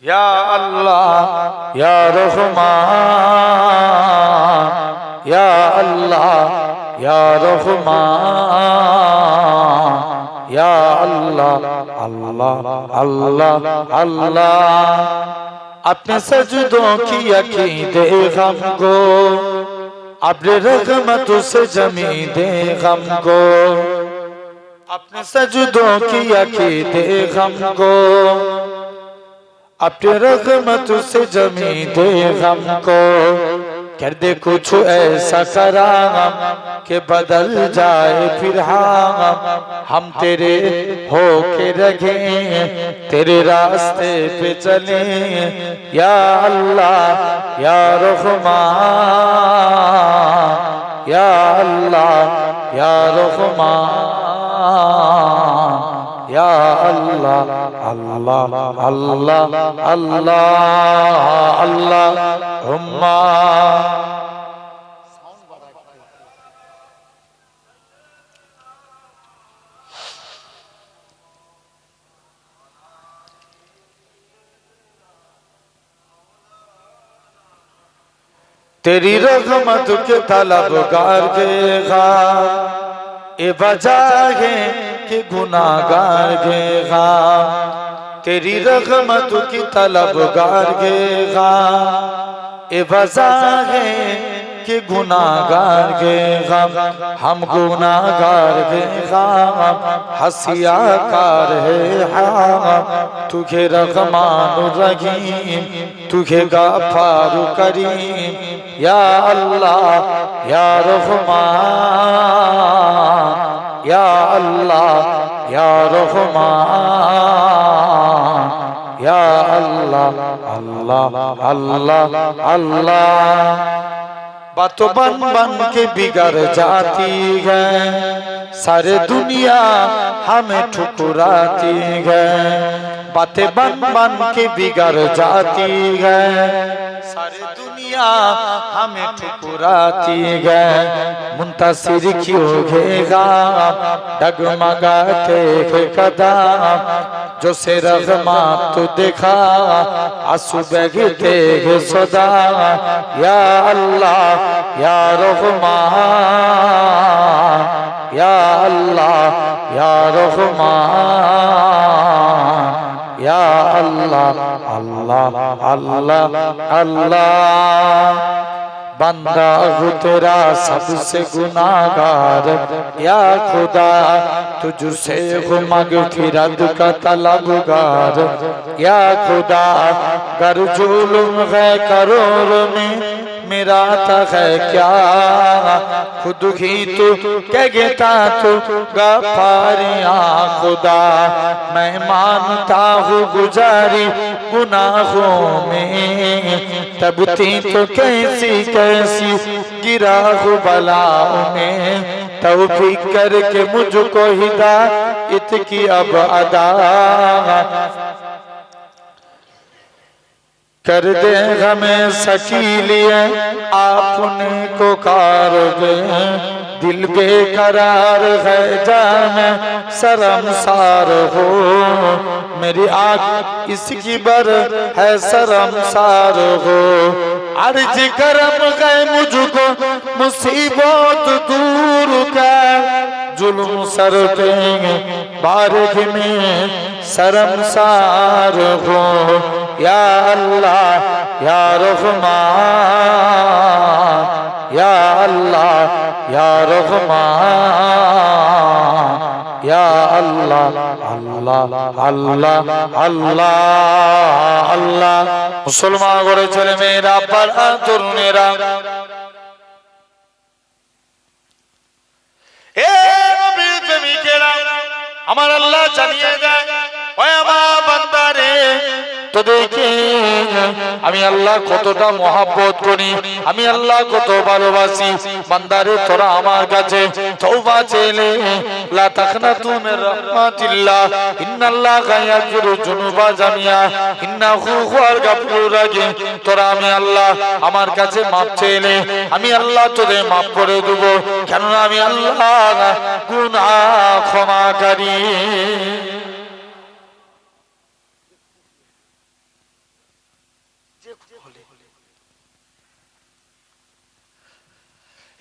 ইয়া আল্লাহ ইয়া রহমান ইয়া আল্লাহ ইয়া রহমান ইয়া আল্লাহ আল্লাহ আল্লাহ আল্লাহ अपने सजदों की अकीदे गम को अपने रहमतों से जमी दे गम को अपने सजदों की अकीदे गम को अपने रहमतों से जमी दे गम को कर दे कुछ ऐसा कराम के बदल जाए फिर हम तेरे हो के रखे तेरे रास्ते पे चले या अल्लाह या रहमान या अल्लाह या रहमान या अल्लाह अल्लाह अल्लाह अल्लाह अल्लाह हुम्मा तेरी रहमत के तलबगार गेगा ए वजह है कि गुनाहगार गेगा तेरी रहमत की तलबगार गेगा ए वजह है कि गुनाहगार गेगा हम गुनाहगार गेगा हसिया कार है तुझे रहमान रहीम तुझे गफ्फार करीम या अल्लाह या रहमान या अल्लाह या रहमान या अल्लाह अल्लाह अल्लाह अल्लाह बातों बन बन के बिगड़ जाती है सारे दुनिया हमें ठुकराती है बातें बन बन के बिगड़ जाती है सारे दुनिया हमें ठुकराती है मुंतसिर क्यों घेगा डगमगाते कदम जो से रहमत तो देखा आंसू बहते हैं सदा या अल्लाह या रहमान या अल्लाह या रहमान या अल्लाह अल्लाह अल्लाह अल्लाह बंदा हूँ तेरा सबसे गुनाहगार या खुदा तुझसे हूँ मगफिरत का तलबगार या खुदा गर जुल्म है करोड़ में मेरा था है क्या खुद ही तो कहता तो गफ्फारिया खुदा मैं मानता हूँ गुजारी गुनाहों में तब थी तो कैसी कैसी गिरा हूँ बलाओं में तौफीक करके मुझको हिदायत की अब अदा कर दे हमें सकीलिए आपने को कार दे दिल बेकरार है जान शर्मसार हो मेरी आँख इसकी बर है शर्मसार हो अर्ज करम गए मुझको मुसीबत दूर कर जुल्म सर पे बारिश में शर्मसार हो या अल्लाह या रहमान या अल्लाह या रहमान या अल्लाह अल्लाह अल्लाह अल्लाह अल्लाह मुसलमान घरे चले मेरा पर तरुणेरा ए नबीर प्रेमिकेरा আমার আল্লাহ জানিয়ে দেয় ওই আমার বান্দারে তো দেখে আমি আল্লাহ কতটা মহব্বত করি আমি আল্লাহ কত ভালোবাসি বান্দারে তোরা আমার কাছে তওবা চেলে লা তাখনাতু মির রাহমাতিল্লাহ ইন্নাল্লাহা ইয়াগফিরু যুনুবা জামিয়া ইন্নাহু হুয়াল গাফুরুর রাহিম তোরা আমি আল্লাহ আমার কাছে মাপ চেলে আমি আল্লাহ তোদের মাফ করে দেব কেননা আমি আল্লাহ গুনাহ ক্ষমাকারী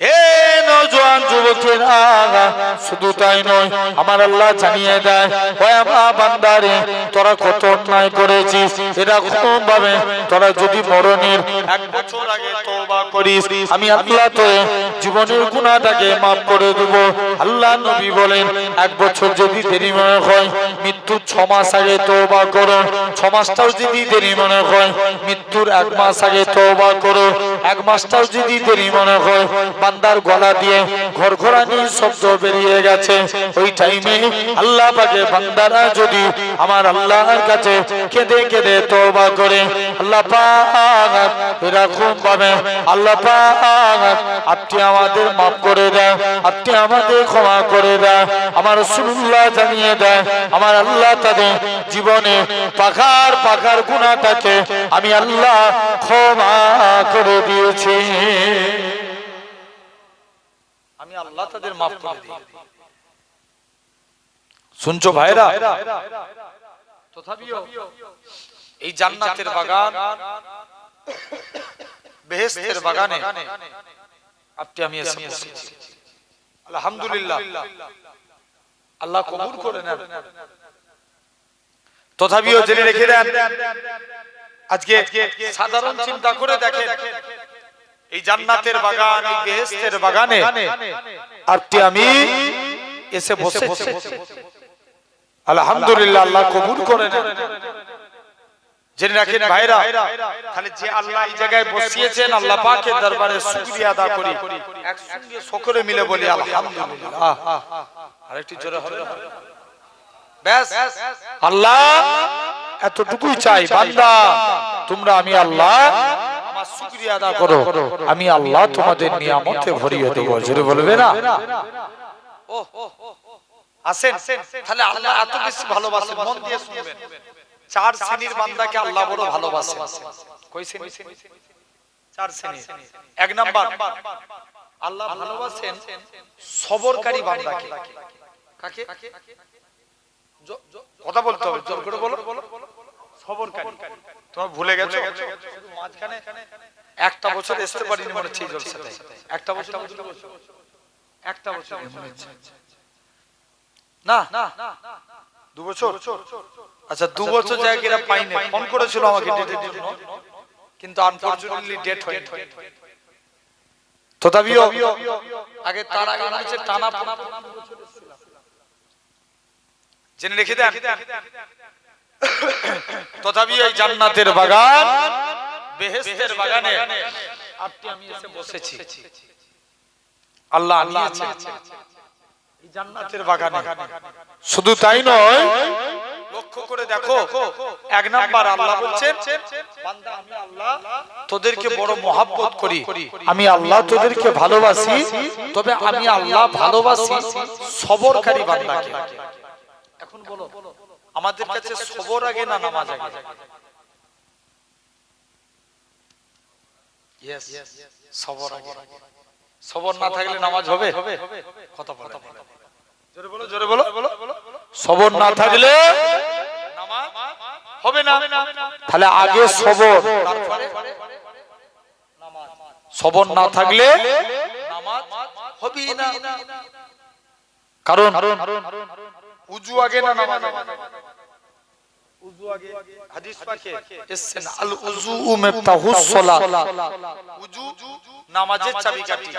হে নওজোয়ান যুবকেরা, শুধু তাই নয়, আমার আল্লাহ জানিয়ে দেয়, ও আমার বান্দারে, তোরা কত অন্যায় করেছিস। এরকম ভাবে তোরা যদি মরণের 1 বছর আগে তওবা করিস, আমি আল্লাহ তোর জীবনের গুনাহটাকে maaf করে দেব। আল্লাহ নবী বলেন, 1 বছর যদি দেরি মনে হয়, মৃত্যুর 6 মাস আগে তওবা করো। 6 মাসটাও যদি দেরি মনে হয়, মৃত্যুর 1 মাস আগে তওবা করো। 1 মাসটাও যদি দেরি মনে হয়, বান্দার গলা দিয়ে ঘরঘরানি শব্দ বেরিয়ে গেছে, ওই টাইমে আল্লাহ পাকে বান্দারা যদি আমার আল্লাহর কাছে কেঁদে কেঁদে তওবা করে, আল্লাহ পাক এরকম ভাবে আল্লাহ পাক আপনি আমাদের maaf করে দেন, আপনি আমাদের ক্ষমা করে দেন। আমার রাসূলুল্লাহ জানিয়ে দেয়, আমার আল্লাহ তাদের জীবনে পাখার পাখার গুনাহটাকে আমি আল্লাহ ক্ষমা করে দিয়েছি। আমি আল্লাহ তাদের maaf করে দিই। শুনছো ভাইরা? তথাপিও এই জান্নাতের বাগান, বেহেশতের বাগানে আপনি আমি এসে বসেছি। আলহামদুলিল্লাহ, আল্লাহ কবুল করে নেন। তথাপিও জেনে রেখে দেন, আজকে সাধারণ চিন্তা করে দেখেন, এই জান্নাতের বাগান, এই বেহেশতের বাগানে আপনি আমি এসে বসেছি। আলহামদুলিল্লাহ, আল্লাহ কবুল করে নেন। জেনে রাখেন ভাইরা, তাহলে যে আল্লাহ এই জায়গায় বসিয়েছেন, আল্লাহ পাকের দরবারে শুকরিয়া আদা করি, একসঙ্গে সকলে মিলে বলি আলহামদুলিল্লাহ। আরেকটু জোরে হবে, ব্যাস। আল্লাহ এতটুকুই চাই, বান্দা তোমরা আমি আল্লাহ আমার শুকরিয়া আদা করো, আমি আল্লাহ তোমাদের নিয়ামতে ভরিয়ে দেব। জোরে বলবে না? আসেন, তাহলে আল্লাহ এত বেশি ভালোবাসেন, মন দিয়ে শুনবেন। 4 শ্রেণীর বান্দাকে আল্লাহ বড় ভালোবাসেন। কই শ্রেণী? 4 শ্রেণী। 1 নাম্বার, আল্লাহ ভালোবাসেন সবরকারী বান্দাকে। কাকে? কথা বলতে হবে, জোর করে বলো। সবরকারী। তোমরা ভুলে গেছো, শুধু মাঝখানে একটা বছর আসতে পারিনি মনে হচ্ছে জলসাতে। একটা বছর, একটা বছর মনে হচ্ছে না, 2 বছর। আচ্ছা, 2 বছর জায়গায় পাইনি। ফোন করেছিল আমাকে ডেটের জন্য, কিন্তু আনফরচুনেটলি ডেট হয়নি। তথাপিও আগে তার আগে হচ্ছে টানা জেনে রেখে দেন। তথাপিও এই জান্নাতের বাগান, বেহেশতের বাগানে আপনি আমি এসে বসেছি। আল্লাহ আনিয়েছে এই জান্নাতের বাগানে। শুধু তাই নয়, লক্ষ্য করে দেখো, 1 নাম্বার আল্লাহ বলছেন, বান্দা আমি আল্লাহ তোদেরকে বড় মহব্বত করি, আমি আল্লাহ তোদেরকে ভালোবাসি, তবে আমি আল্লাহ ভালোবাসি সবরকারী বান্দাকে। এখন বলো, আমাদের কাছে সবর আগে না নামাজ আগে? ইয়েস, সবর আগে। সবর না থাকলে নামাজ হবে? কথা বলো, জোরে বলো, জোরে বলো। সবর না থাকলে নামাজ হবে না। তাহলে আগে সবর, তারপরে নামাজ। সবর না থাকলে নামাজ হবে না। কারণ উযু আগে না নামাজ আগে? উযু আগে। হাদিস পাকে এসেছে, আল উযু মিফতাহুস সালাত। উযু নামাজের চাবিকাঠি,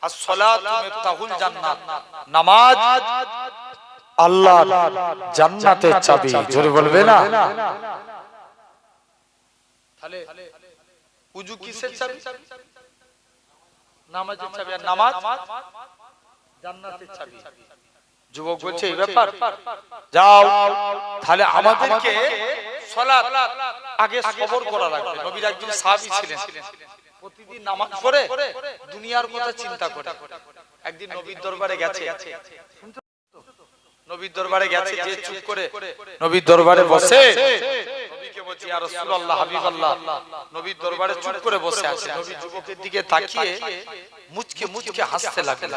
আর সালাতু মিফতাহুল জান্নাত। নামাজ আল্লাহর জান্নাতের চাবি। জোরে বলবে না? তাহলে উযু কিসের চাবি? নামাজের চাবি। আর নামাজ জান্নাতের চাবি। যুবক বলছে এই ব্যাপার, যাও তাহলে আমাদেরকে সালাত আগে সবর করা লাগবে। নবীর একজন সাহাবী ছিলেন, প্রতিদিন নামাজ পড়ে দুনিয়ার কথা চিন্তা করে। একদিন নবীর দরবারে গেছে, নবীর দরবারে গেছে, যে চুপ করে নবীর দরবারে বসে, নবীকে বলছি ইয়া রাসূলুল্লাহ, হাবিবাল্লাহ, নবীর দরবারে চুপ করে বসে আছে। নবী যুবকের দিকে তাকিয়ে মুচকে মুচকে হাসতে লাগলেন।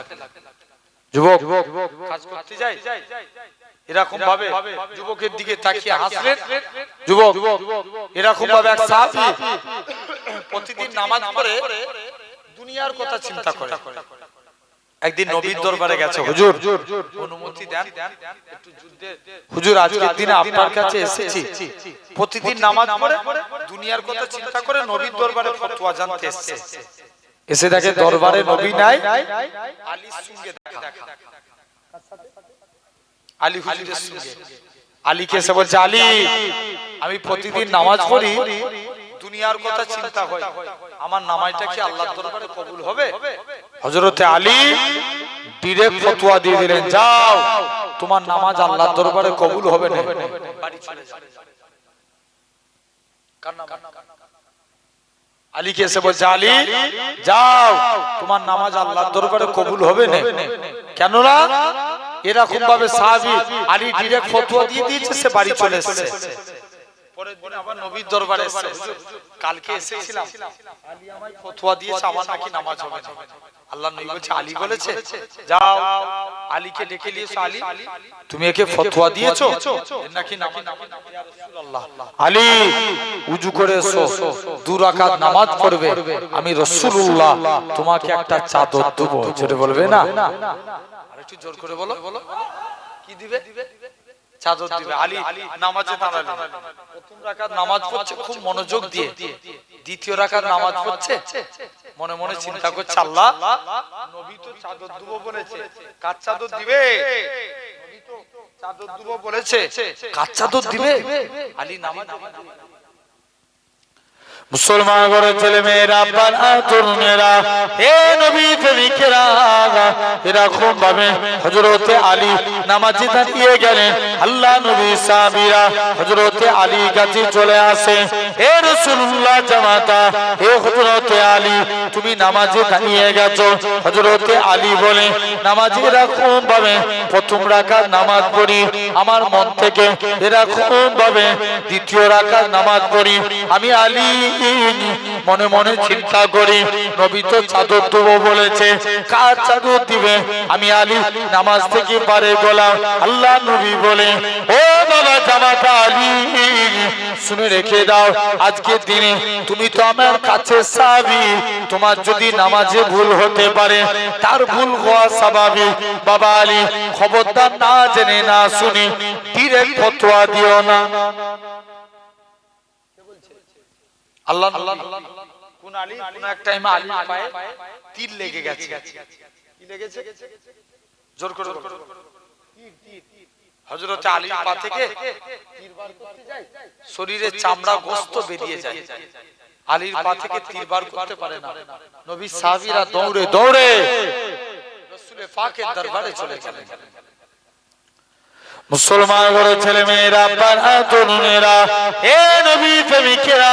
যুবক কাজ করতে যায়, এরকম ভাবে যুবকের দিকে তাকিয়ে হাসলেন। যুবক এরকম ভাবে এক সাহাবী প্রতিদিন নামাজ পড়ে দুনিয়ার কথা চিন্তা করে। একদিন নবীর দরবারে গেছে, হুজুর অনুমতি দেন একটু যুদ্ধে, হুজুর আজকের দিনে আপনার কাছে এসেছি, প্রতিদিন নামাজ পড়ে দুনিয়ার কথা চিন্তা করে নবীর দরবারে ফতোয়া জানতে এসেছে। এসে দেখে দরবারে নবী নাই, আলীর সঙ্গে দেখা। আলী হুজুরের সঙ্গে। আলীকে এসে বলছে, আলী আমি প্রতিদিন নামাজ পড়ি, দুনিয়ার কথা চিন্তা হয়, আমার নামাজটা কি আল্লাহর দরবারে কবুল হবে? হযরতে আলী ডাইরেক্ট ফতোয়া দিয়ে দিলেন, যাও তোমার নামাজ আল্লাহর দরবারে কবুল হবে না, বাড়ি চলে যাও। কার নাম? আলীকে এসে বলছে, আলী যাও তোমার নামাজ আল্লাহর দরবারে কবুল হবে না। কেন না? এরকম ভাবে সাহাবী আলী ডাইরেক্ট ফতোয়া দিয়ে দিয়েছে, সে বাড়ি চলে এসেছে। পরের দিন আবার নবীর দরবারে এসেছে, হুজুর কালকে এসেছিলাম, আলী আমায় ফতোয়া দিয়েছে আমার নাকি নামাজ হবে না। আল্লাহর নবী বলছে, আলী বলেছে যাও আলীকে ডেকে নিয়ে এসো। আলী তুমি একে ফতোয়া দিয়েছো এর নাকি নামাজ হবে না। ইয়া রাসূলুল্লাহ, আলী ওযু করে এসো, 2 রাকাত নামাজ পড়বে, আমি রাসূলুল্লাহ তোমাকে একটা চাদর দেব। জোরে বলবে না? আরেকটু জোর করে বলো, কি দিবে? চাদর দিবে। আলী নামাজে দাঁড়ালেন, প্রথম রাকাত নামাজ পড়ছে খুব মনোযোগ দিয়ে, দ্বিতীয় রাকাত নামাজ পড়ছে মনে মনে চিন্তা করছে, আল্লাহ নবী তো চাদর দেব বলেছে, কার চাদর দিবে? নবী তো চাদর দেব বলেছে, কার চাদর দিবে? আলী নামাজ। মুসলমান ঘরের ছেলে মেয়েরা, বাবা তরুণেরা, হে নবী প্রেমিকেরা, এরকম ভাবে হযরতে আলী নামাজে দাঁড়িয়ে গেলেন। আল্লাহ নবী সাহাবীরা হযরতে আলী কাছে চলে আসে, হে রাসূলুল্লাহ জামাতা, হে হযরতে আলী তুমি নামাজে দাঁড়িয়ে গেছো। হযরতে আলী বলে, নামাজে এরকম ভাবে প্রথম রাকাত নামাজ পড়ি, আমার মন থেকে এরকম ভাবে দ্বিতীয় রাকাত নামাজ পড়ি, আমি আলী মনে মনে চিন্তা করি, নবী তো চাদর দেব বলেছে, কার চাদর দিবে? আমি আলী নামাজ থেকে পারে গেলাম। আল্লাহ নবী বলে, ও বাবা জামাতা আলী শুনে রেখে দাও, আজকের দিনে তুমি তো আমার কাছে সাহাবী, তোমার যদি নামাজে ভুল হতে পারে, তার ভুল হওয়া স্বাভাবিক। বাবা আলী খবরদার না জেনে না শুনে ডাইরেক্ট ফতোয়া দিও না। আল্লাহ কোন আলী? কোন এক টাইমে আলীর পায়ে তীর লেগে গেছে। কি লেগেছে? জোর করে বলো। হযরতে আলীর পা থেকে তীর বার করতে যায়, শরীরের চামড়া গোশত বেরিয়ে যায়, আলীর পা থেকে তীর বার করতে পারে না। নবী সাহাবীরা দৌড়ে দৌড়ে রাসূল পাকের দরবারে চলে গেলেন। মুসলমান ঘরের ছেলে মেয়েরা, বাবা তরুণেরা, হে নবী প্রেমিকেরা,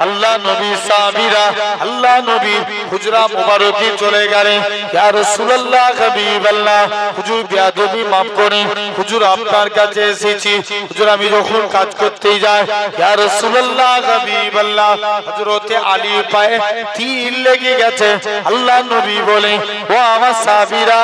আল্লাহ নবী সাহাবীরা আল্লাহ নবী হুজরা মুবারকে চলে গেলেন। ইয়া রাসূলুল্লাহ হাবিবাল্লাহ, হুজুর বেয়াদবি maaf করেন, হুজুর আপনার কাছে এসেছি, হুজুর আমি যখন কাজ করতে যাই, ইয়া রাসূলুল্লাহ হাবিবাল্লাহ হযরতে আলী পায়ে তীর লেগে গেছে। আল্লাহ নবী বলেন, ও আমার সাহাবীরা,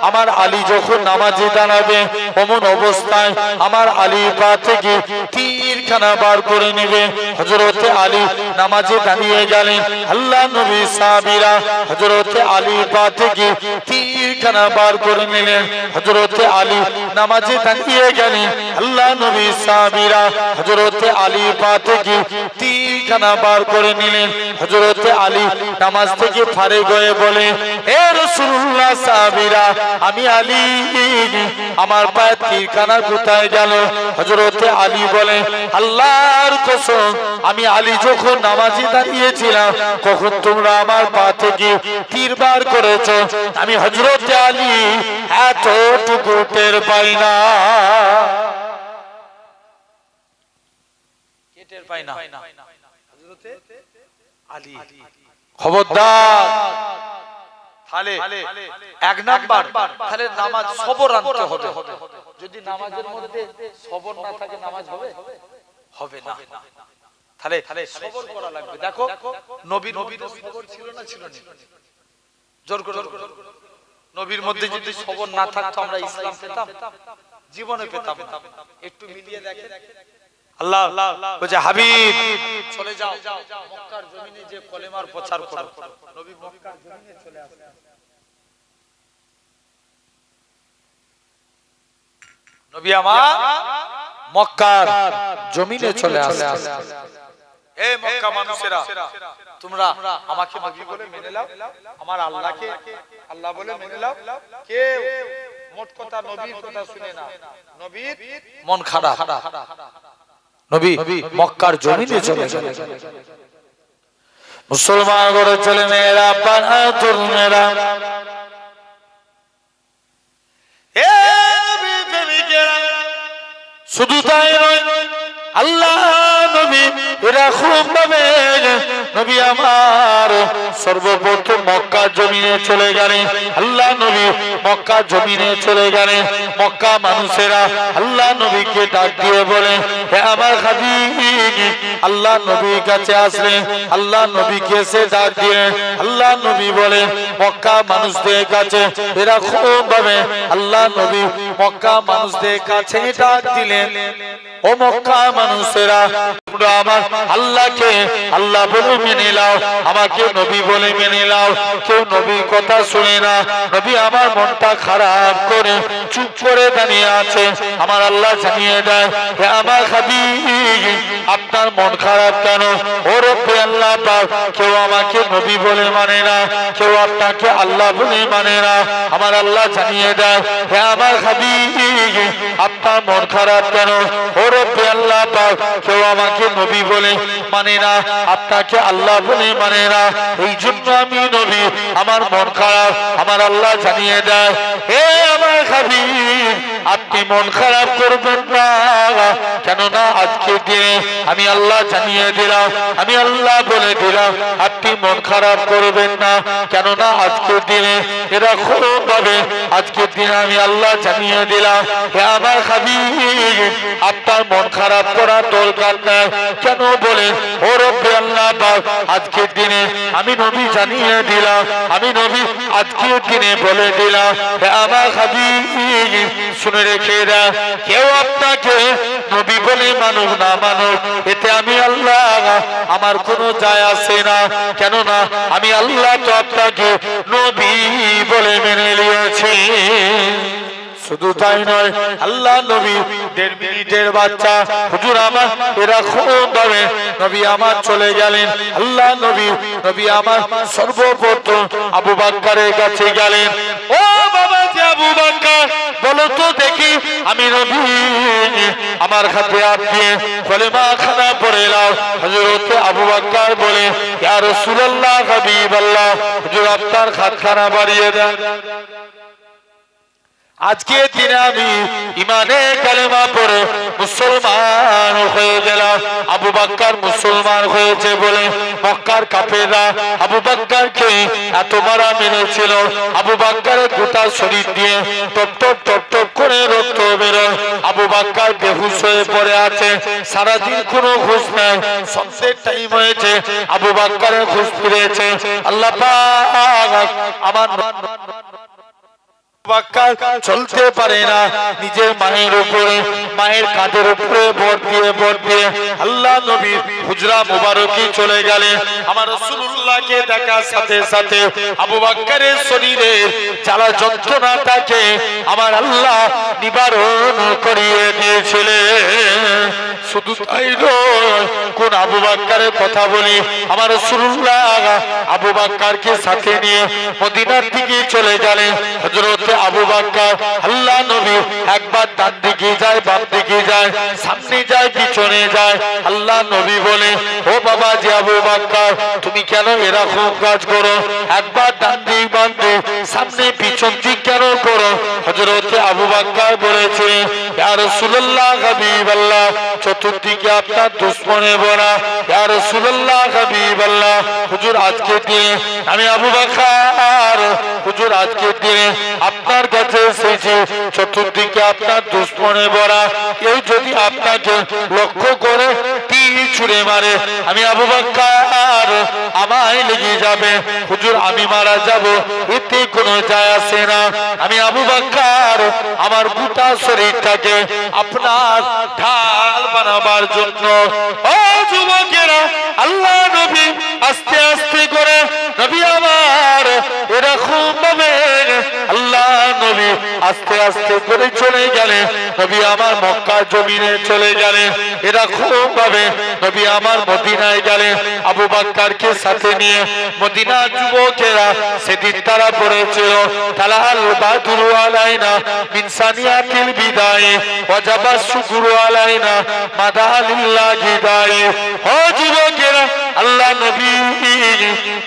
আমার আলী যখন নামাজে দাঁড়াবে অমন অবস্থায় আমার আলী পা থেকে তীরখানা বার করে নেবে। হযরতে আলী নামাজে দাঁড়িয়ে গেলেন। আল্লাহ নবী সাহাবীরা হযরতে আলী পা থেকে তীরখানা বার করে নিলেন। হযরতে আলী নামাজে দাঁড়িয়ে গেলেন। আল্লাহ নবী সাহাবীরা হযরতে আলী পা থেকে তীরখানা বার করে নিলেন। হযরতে আলী নামাজ থেকে ফারেগ হয়ে বলে, হে রাসূলুল্লাহ সাহাবীরা, আমি আলী, আমার পায়ে তীরখানা কোথায় গেল? হযরতে আলী বলে, আল্লাহর কসম, আমি আলী যখন নামাজে দাঁড়িয়েছিলাম কখন তোমরা আমার পা থেকে তীর বার করেছো, আমি হযরতে আলী এতটুকু টের পাই না। কে টের পাই না? হযরতে আলী। খবরদার, তাহলে এক নাম্বার, তাহলে নামাজ সবর আনতে হবে। যদি নামাজের মধ্যে সবর না থাকে নামাজ হবে? হবে না। তাহলে সবর করা লাগবে। দেখো নবীর সবর ছিল না, ছিল না? জোর করে নবীর মধ্যে যদি সবর না থাকতো আমরা ইসলাম পেতাম? জীবনে পেতাম না। একটু মিলিয়ে দেখেন। আল্লাহ বলে, হাবিব চলে যাও মক্কার জমিনে যে কলেমার প্রচার করো। নবী মক্কার জমিনে চলে আসলেন। নবী আমার মক্কার জমিনে চলে আসলেন। এই মক্কা মানুষেরা, তোমরা আমাকে নবী বলে মেনে নাও, আমার আল্লাহকে আল্লাহ বলে মেনে নাও। কেউ মোট কথা নবীর কথা শুনে না, নবীর মন খারাপ। নবী মক্কার জমিনে চলে গেলেন। মুসলমান ঘরে চলে মেয়েরা, বাহাদুর মেয়েরা, শুধু তাই নয়, আল্লাহ নবী এরকম ভাবে নবী আমার সর্বপ্রথম মক্কা জমিনে চলে গেলেন। আল্লাহ নবী মক্কা জমিনে চলে গেলেন। মক্কা মানুষেরা আল্লাহ নবীকে ডাক দিয়ে বলে, হে আমার হাবিব, আল্লাহ নবীর কাছে আসলেন। আল্লাহ নবীকে এসে ডাক দিয়ে আল্লাহ নবী বলে, মক্কা মানুষদের কাছে এরকম ভাবে আল্লাহ নবী মক্কা মানুষদের কাছে ডাক দিলেন, ও মক্কা মানুষেরা, তোমরা আমার আল্লাহকে আল্লাহ বলে মেনে নাও, আমাকে নবী বলে মেনে নাও। কেউ নবীর কথা শুনে না। নবী আমার মনটা খারাপ করে চুপ করে দাঁড়িয়ে আছে। আমার আল্লাহ জানিয়ে দেয়, হে আমার হাবিব, আপনার মন খারাপ কেন? ও রব্বে আল্লাহ পাক, কেউ আমাকে নবী বলে মানে না, কেউ আপনাকে আল্লাহ বলে মানে না। আমার আল্লাহ জানিয়ে দেয়, হে আমার হাবিব, আপনার মন খারাপ কেন? ও রব্বে আল্লাহ পাক, কেউ আমাকে নবী বলে মানে না, আপনাকে আল্লাহ বলে মানে না। এই জন্য আমি নবী, আমার মন খারাপ। আমার আল্লাহ জানিয়ে দেয়, হে আমার হাবিব, আপনি মন খারাপ করবেন না, কেননা আজকে দিনে আমি আল্লাহ জানিয়ে দিলাম, আমি আল্লাহ বলে দিলাম, আপনি মন খারাপ করবেন না, কেননা আজকে দিনে এরকম ভাবে আজকে দিনে আমি আল্লাহ জানিয়ে দিলাম, হে আমার হাবিব, আপনার মন খারাপ করার দরকার নাই। কেন বলে, ও রব্বে আল্লাহ পাক, আজকের দিনে আমি নবী জানিয়ে দিলাম, আমি নবী আজকের দিনে বলে দিলাম, হে আমার হাবিব, শুনে রেখে দাও, কেউ আপনাকে নবী বলে মানুক না মানুক, এতে আমি আল্লাহ আমার কোনো যায় আসে না, কেননা আমি আল্লাহ তো আপনাকে নবী বলে মেনে নিয়েছি। শুধু তাই নয়, আল্লাহ নবী 1.5 মিনিটের বাচ্চা, হুজুর আমার এরকম ভাবে নবী আমার চলে গেলেন। আল্লাহ নবী আমার সর্বপ্রথম আবু বকরের কাছে গেলেন। ও বাবা যে আবু বকর, বলো তো দেখি, আমি নবী, আমার হাতে হাত দিয়ে কলেমা খানা পড়ে নাও। হযরত আবু বকর বলে, ইয়া রাসূলুল্লাহ, হাবিবাল্লাহ, হুজুর আপনার হাতখানা বাড়িয়ে দেন। আজকে দিনে আমি ইমানে কালেমা পড়ে মুসলমান হয়ে গেলাম। আবু বকর মুসলমান হয়েছে বলে মক্কার কাফেররা আবু বকরকে এত মারা মেরেছিল। আবু বকরের গোটা শরীর দিয়ে টপ টপ টপ টপ করে রক্ত বেরোয়। আবু বকর বেহুশ হয়ে পড়ে আছে, সারাদিন কোনো হুঁশ নাই। সন্ধ্যের টাইম হয়েছে, আবু বকরের হুঁশ ফিরেছে। আল্লাহ পাক আমার চলতে পারে না, নিজের মায়ের উপরে, মায়ের কাঁধের উপরে ভর দিয়ে আল্লাহ নবী হুজরা মুবারকে চলে গেলেন। আমার রাসূলুল্লাহকে দেখার সাথে সাথে আবু বকরের শরীরে জ্বালা যন্ত্রণাটাকে আমার আল্লাহ নিবারণ করিয়ে দিয়েছিলেন। শুধু তাই নয়, কোন আবু বকরের কথা বলি, আমার রাসূলুল্লাহ আবু বকরকে সাথে নিয়ে মদিনার দিকে চলে গেলেন। হযরত আবু বকর, আল্লাহ নবী একবার ডান দিকে যায়, বাম দিকে যায়, সামনে যায়, পিছনে যায়। আল্লাহ নবী বলে, ও বাবা যে আবু বকর, তুমি কেন এরকম কাজ করো? একবার ডান দিক বাম দিক, সামনে পিছন দিক কেন করো? হযরত আবু বকর বলেছে, ইয়া রাসূলুল্লাহ, হাবিবাল্লাহ, চতুর্দিকে আপনার দুশমনে ভরা। ইয়া রাসূলুল্লাহ, হাবিবাল্লাহ, হুজুর আজকে দিনে আমি আবু বকর, হুজুর আজকে দিনে আপনার কাছে এসেছি, চতুর্দিকে আপনার দুশমনে ভরা। কেউ যদি আপনাকে লক্ষ্য করে তীর ছুঁড়ে মারে, আমি আবু বকর, আমায় লেগে যাবে। হুজুর আমি মারা যাব, এতে কোনো যায় আসে না। আমি আবু বকর আমার গোটা শরীরটাকে আপনার ঢাল বানাবার জন্য, ও যুবকেরা আল্লাহ নবী আস্তে আস্তে করে নবী আমার এরকম ভাবে আল্লাহ নবী আস্তে আস্তে করে চলে গেলেন নবী আমার মক্কা জমিনে চলে গেলেন এরকম ভাবে নবী আমার মদিনায় গেলেন আবু বকরকে সাথে নিয়ে মদিনার যুবকেরা সেদিন তারা পড়েছিল তালাল বাদরু আলাইনা মিন সানিয়াতিল বিদায় ওয়াজাবা শুকরু আলাইনা মাদালিল্লাহি দাই ও যুবকেরা আল্লাহ নবী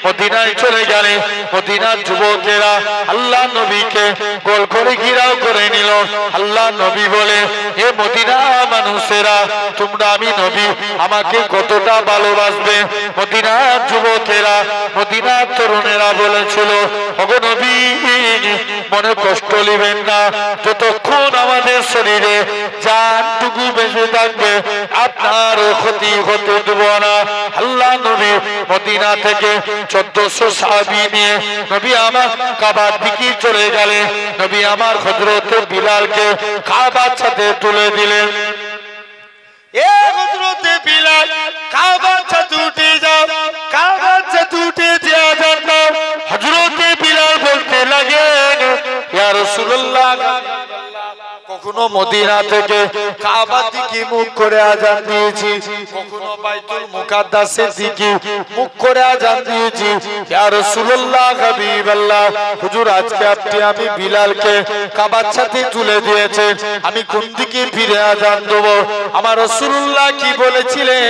মদিনায় চলে গেলেন মদিনার যুবকেরা আল্লাহ নবীকে গোল করে ঘিরাও করে নিল আল্লাহ নবী বলে হে মদিনা মানুষেরা তোমরা আমি নবী আমাকে কতটা ভালোবাসবে মদিনার যুবকেরা মদিনার তরুণেরা বলেছিল ওগো নবী মনে কষ্ট নেবেন না যতক্ষণ আমাদের শরীরে জানটুকু বেঁচে থাকবে আপনার ক্ষতি হতে দেব না আল্লাহ নবী মদিনা থেকে 1400 সাহাবী নিয়ে নবী আমার কাবার দিকে চলে গেলেন নবী আমার হযরত বিলালকে কাবার সাথে তুলে দিলেন এ হযরত বিলাল কাবার সাথে উঠে যাও কাবার সাথে উঠে যে আযান দাও হযরত বিলাল বলতে লাগেন ইয়া রাসূলুল্লাহ কখনো মদিনা থেকে কাবার দিকে মুখ করে আযান দিয়েছি কখনো বাইতুল মুকাদ্দাসের দিকে মুখ করে আযান দিয়েছি ইয়া রাসূলুল্লাহ হাবিবাল্লাহ হুজুর আজকে আপনি আমি বিলালকে কাবার সাথে তুলে দিয়েছেন আমি কোন দিকে ফিরে আযান দেব আমার রাসূলুল্লাহ কি বলেছিলেন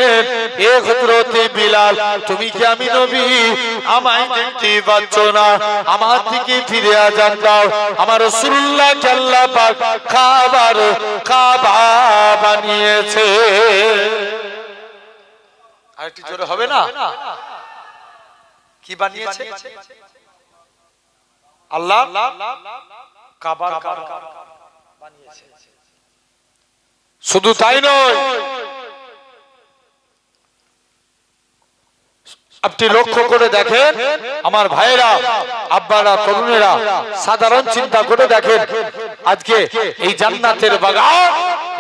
এ হযরত বিলাল তুমি কি আমি নবী আমায় দেখতে পাচ্ছ না আমার দিকে ফিরে আযান দাও আমার রাসূলুল্লাহ কে আল্লাহ পাক কাবার কাবা বানিয়েছে আরেকটু জোরে হবে না কি বানিয়েছে আল্লাহ কাবার বানিয়েছে শুধু তাই নয় আপনি লক্ষ্য করে দেখেন আমার ভাইরা আব্বারা তরুণেরা সাধারণ চিন্তা করে দেখেন আজকে এই জান্নাতের বাগান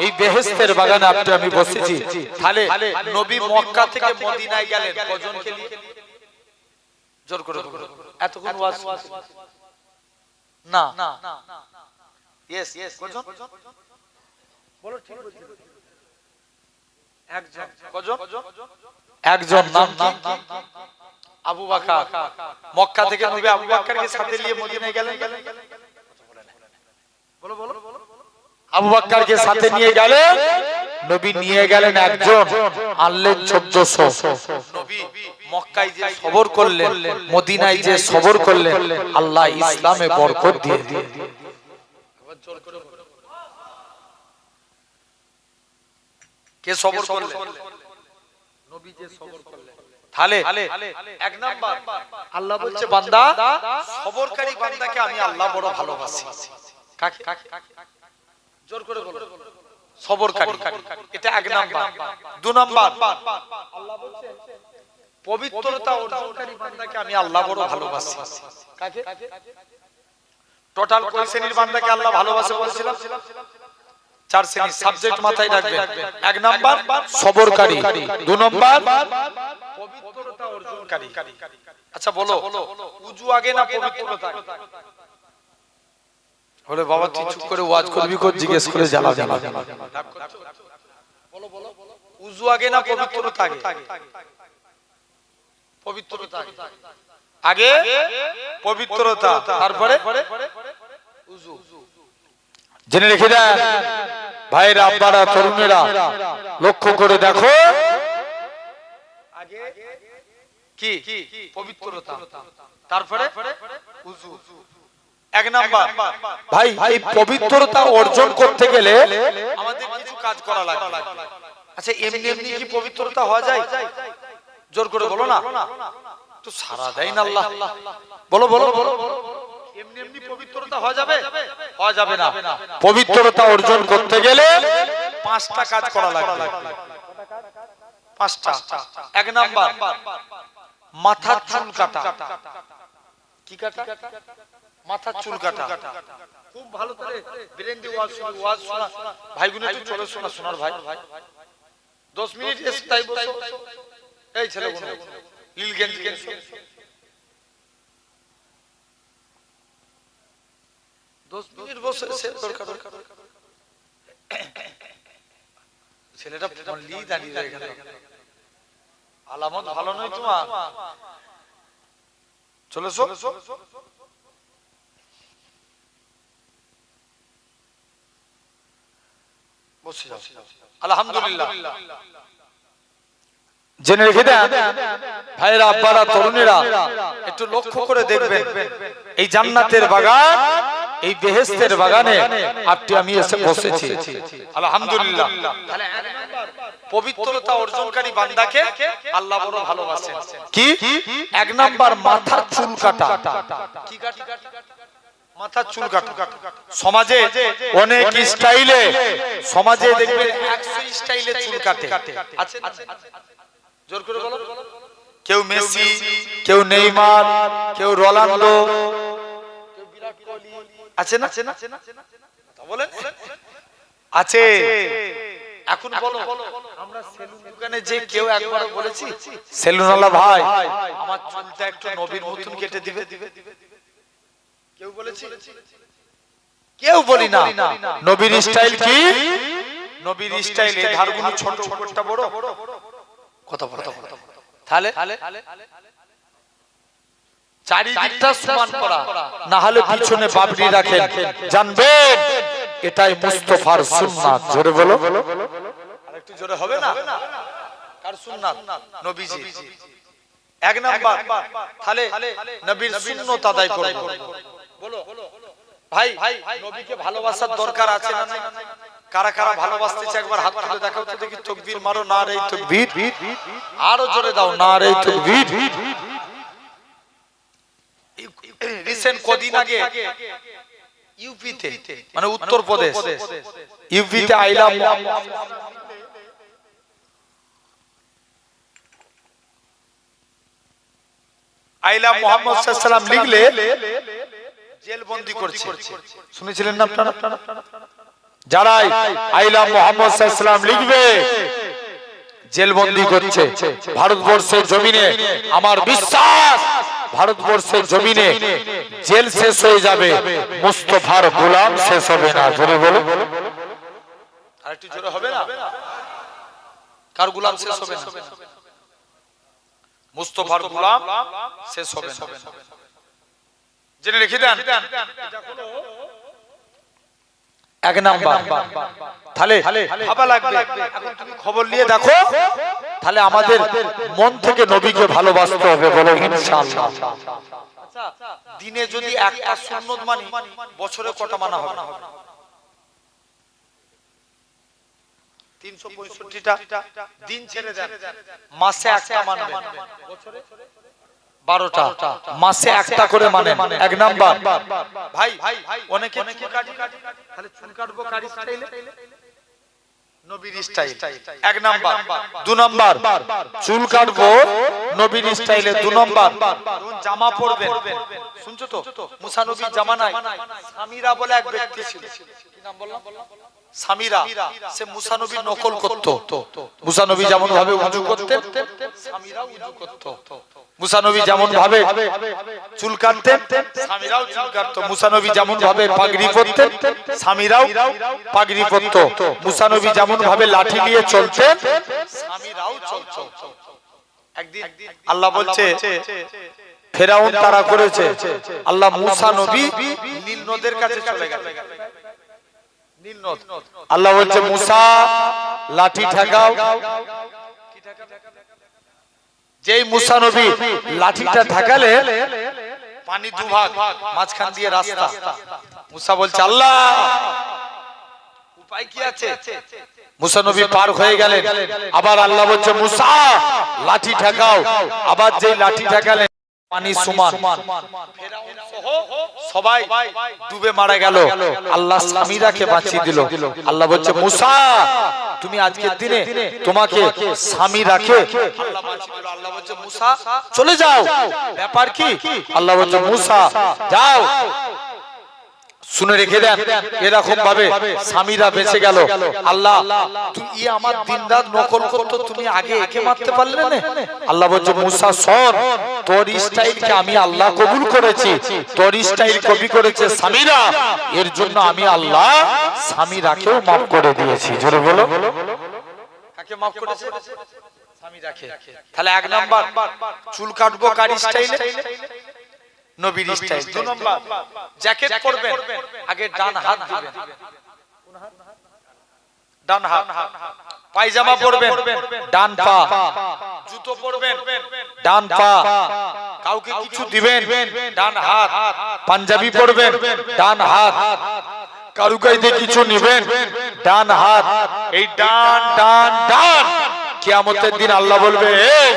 এই বেহেশতের বাগানে আপনি আমি বসেছি তাহলে নবী মক্কা থেকে মদিনায় গেলেন কজনকে নিয়ে জোর করে এতক্ষণ ওয়াজ না यस কজন বলো ঠিক বলছি একজন কজন একজন নাম কি আবু বকর মক্কা থেকে নবী আবু বকরকে সাথে নিয়ে মদিনায় গেলেন বলো বলো আবু বকরকে সাথে নিয়ে গেলেন নবী নিয়ে গেলেন একজন আনলেন 1400 নবী মক্কায় যে সবর করলেন মদিনায় যে সবর করলেন আল্লাহ ইসলামে বরকত দিয়ে দিলেন কে সবর করলেন নবী যে সবর করলেন তাহলে এক নাম্বার আল্লাহ বলছে বান্দা সবরকারী বান্দাকে আমি আল্লাহ বড় ভালোবাসি কাকে জোর করে বলো সবরকারী এটা এক নাম্বার দুই নাম্বার আল্লাহ বলছে পবিত্রতা অর্জনকারী বান্দাকে আমি আল্লাহ বড় ভালোবাসি কাকে টোটাল কয় শ্রেণীর বান্দাকে আল্লাহ ভালোবাসে বলেছিলাম চার শ্রেণীর সাবজেক্ট মাথায় রাখবেন এক নাম্বার সবরকারী দুই নাম্বার পবিত্রতা অর্জনকারী আচ্ছা বলো উযু আগে না পবিত্রতা বলে বাবা তুই চুপ করে ওয়াজ করবি কো জিজ্ঞেস করে জ্বালা জ্বালা বলো বলো উযু আগে না পবিত্রতা আগে পবিত্রতা আগে পবিত্রতা তারপরে উযু জেনে রেখে দেন ভাইরা আব্বারা তরুণেরা লক্ষ্য করে দেখো আগে কি পবিত্রতা তারপরে উযু এক নাম্বার ভাই এই পবিত্রতা অর্জন করতে গেলে আমাদের কিছু কাজ করা লাগে আচ্ছা এমনি এমনি কি পবিত্রতা হওয়া যায় জোর করে বলো না তো সারা দেয় না আল্লাহ বলো বলো বলো এমনি এমনি পবিত্রতা হওয়া যাবে না পবিত্রতা অর্জন করতে গেলে পাঁচটা কাজ করা লাগবে পাঁচটা এক নাম্বার মাথার চুল কাটা কি কাটা মাথার চুল কাটা খুব ভালো করে ব্রেন দিয়ে ওয়াজ শোনা ভাইগুলো একটু চলে শোনার ভাই 10 মিনিট স্থায়ী বসো এই ছেলেগুলো নীল গেঞ্জি 10 মিনিট বসে দরকার ছেলেটা ফোনলি দাঁড়িয়ে এখানে আলামত ভালো নয় তোমার চলেছো বসে যাও আলহামদুলিল্লাহ জেনে রেখে দেন ভাইরা আব্বারা তরুণেরা একটু লক্ষ্য করে দেখবেন এই জান্নাতের বাগান এই বেহেশতের বাগানে আপনি আমি এসে বসেছি আলহামদুলিল্লাহ তাহলে পবিত্রতা অর্জনকারী বান্দাকে আল্লাহ বড় ভালোবাসেন কি এক নাম্বার মাথার চুল কাটা কি কাটা মাথার চুল কাটা সমাজে অনেক স্টাইলে সমাজে দেখবেন 100 স্টাইলে চুল কাটে আছে জোর করে বলো কেউ মেসি কেউ নেইমার কেউ রোনাল্ডো কেউ বিরাট কোহলি আছে না তা বলেন আছে এখন বলো আমরা সেলুন দোকানে যে কেউ একবার বলেছি সেলুনওয়ালা ভাই আমার চুলটা একটু নবীর মতন কেটে দিবে কেউ বলেছি কেউ বলি না নবীর স্টাইল কি নবীর স্টাইল এই ধারগুলো ছোট উপরটা বড় কত বড় তাহলে চারিদিকটা সমান করা না হলে পিছনে বাবরি রাখেন জানবেন এটাই মুস্তাফার সুন্নাত জোরে বলো আরেকটু জোরে হবে না কার সুন্নাত নবীজি এক নাম্বার তাহলে নবীর সুন্নাত আদায় করব বলো ভাই নবীকে ভালোবাসার দরকার আছে না নাই কারা কারা ভালোবাসতেছে একবার হাত তুলে দেখাও তো দেখি তাকবীর মারো না রে তাকবীর আরো জোরে দাও না রে তাকবীর রিসেন্ট কদিন আগে ইউপিতে মানে উত্তরপ্রদেশ ইউপিতে আইলা মুহাম্মদ সাল্লাল্লাহু আলাইহি ওয়াসাল্লাম লিখলে জেলবন্দি করছে শুনেছিলেন না আপনারা যারাই আইলা মুহাম্মদ সাল্লাল্লাহু আলাইহি ওয়াসাল্লাম লিখবে জেলবন্দি করছে ভারতবর্ষের জমিনে আমার বিশ্বাস ভারতবর্ষের জমিনে জেল শেষ হয়ে যাবে মুস্তাফার গোলাম শেষ হবে না জোরে বলো আরেকটু জোরে হবে না কার গোলাম শেষ হবে না মুস্তাফার গোলাম শেষ হবে না জেনে রেখে দেন এক নাম্বার তাহলে ভালো লাগবে এখন তুমি খবর নিয়ে দেখো তাহলে আমাদের মন থেকে নবীকে ভালোবাসতে হবে বলো ইনশাআল্লাহ আচ্ছা দিনে যদি একটা সুন্নাত মানি বছরে কত মানা হবে 365টা দিন ছেড়ে দেন মাসে একটা মানবেন বছরে 12টা মাসে একটা করে মানেন এক নাম্বার ভাই অনেকে চুল কাটি তাহলে চুল কাটবো কারি স্টাইলে নবীর স্টাইল এক নাম্বার দুই নাম্বার চুল কাটবো নবীর স্টাইলে দুই নাম্বার জামা পরবেন শুনছো তো মুসা নবীর জামানায় সামিরা বলে এক ব্যক্তি ছিল কি নাম বললাম সামিরা সে মুসা নবীর নকল করত মুসা নবী যেমন ভাবে ওযু করতেন সামিরাও ওযু করত মুসা নবী যেমন ভাবে চুল কাটতেন সামিরাও চুল কাটতো মুসা নবী যেমন ভাবে পাগড়ি পরতেন সামিরাও পাগড়ি পরতো মুসা নবী যেমন ভাবে লাঠি নিয়ে চলতেন সামিরাও চলতো একদিন আল্লাহ বলছে ফেরাউন তারা করেছে আল্লাহ মুসা নবী নীল নদের কাছে চলে গেল নীল নদ আল্লাহ বলছে মুসা লাঠি ঠেকাও কি ঠেকাও যেই মুসা নবী লাঠিটা ঠেকালে পানি দুভাগ মাঝখান দিয়ে রাস্তা মুসা বলছে আল্লাহ উপায় কি আছে মুসা নবী পার হয়ে গেলেন আবার আল্লাহ বলছে মুসা লাঠি ঠেকাও আবার যেই লাঠি ঠেকালেন পানি সমান ফেরাউন সহ সবাই ডুবে মারা গেল আল্লাহ সামিরাকে বাঁচিয়ে দিল আল্লাহ বলছে মুসা তুমি আজকের দিনে তোমাকে সামিরাকে আল্লাহ বাঁচিয়ে দিল আল্লাহ বলছে মুসা চলে যাও ব্যাপার কি আল্লাহ বলছে মুসা যাও শুনে রেখে দেন, এরকম ভাবে স্বামীরা বেঁচে গেল। আল্লাহ তুই আমার দিনরাত নকল করতো, তুমি আগে একে মারতে পারলে না। আল্লাহ বলছে মুসা শোন, তোর স্টাইলকে আমি আল্লাহ কবুল করেছি, তোর স্টাইল কপি করেছে স্বামীরা, এর জন্য আমি আল্লাহ স্বামীরাকেও মাফ করে দিয়েছি। জোরে বলো, কাকে মাফ করেছে? স্বামীরাকে। তাহলে এক নাম্বার চুল কাটবো কার স্টাইলে? নবীর স্টাইল। দুই নাম্বার জ্যাকেট পরবেন, আগে ডান হাত দিবেন, ডান হাত। পায়জামা পরবেন, ডান পা। জুতো পরবেন, ডান পা। কাউকে কিছু দিবেন, ডান হাত। পাঞ্জাবি পরবেন, ডান হাত। কারু কাইতে কিছু নেবেন, ডান হাত। এই ডান ডান ডান। কিয়ামতের দিন আল্লাহ বলবে, এই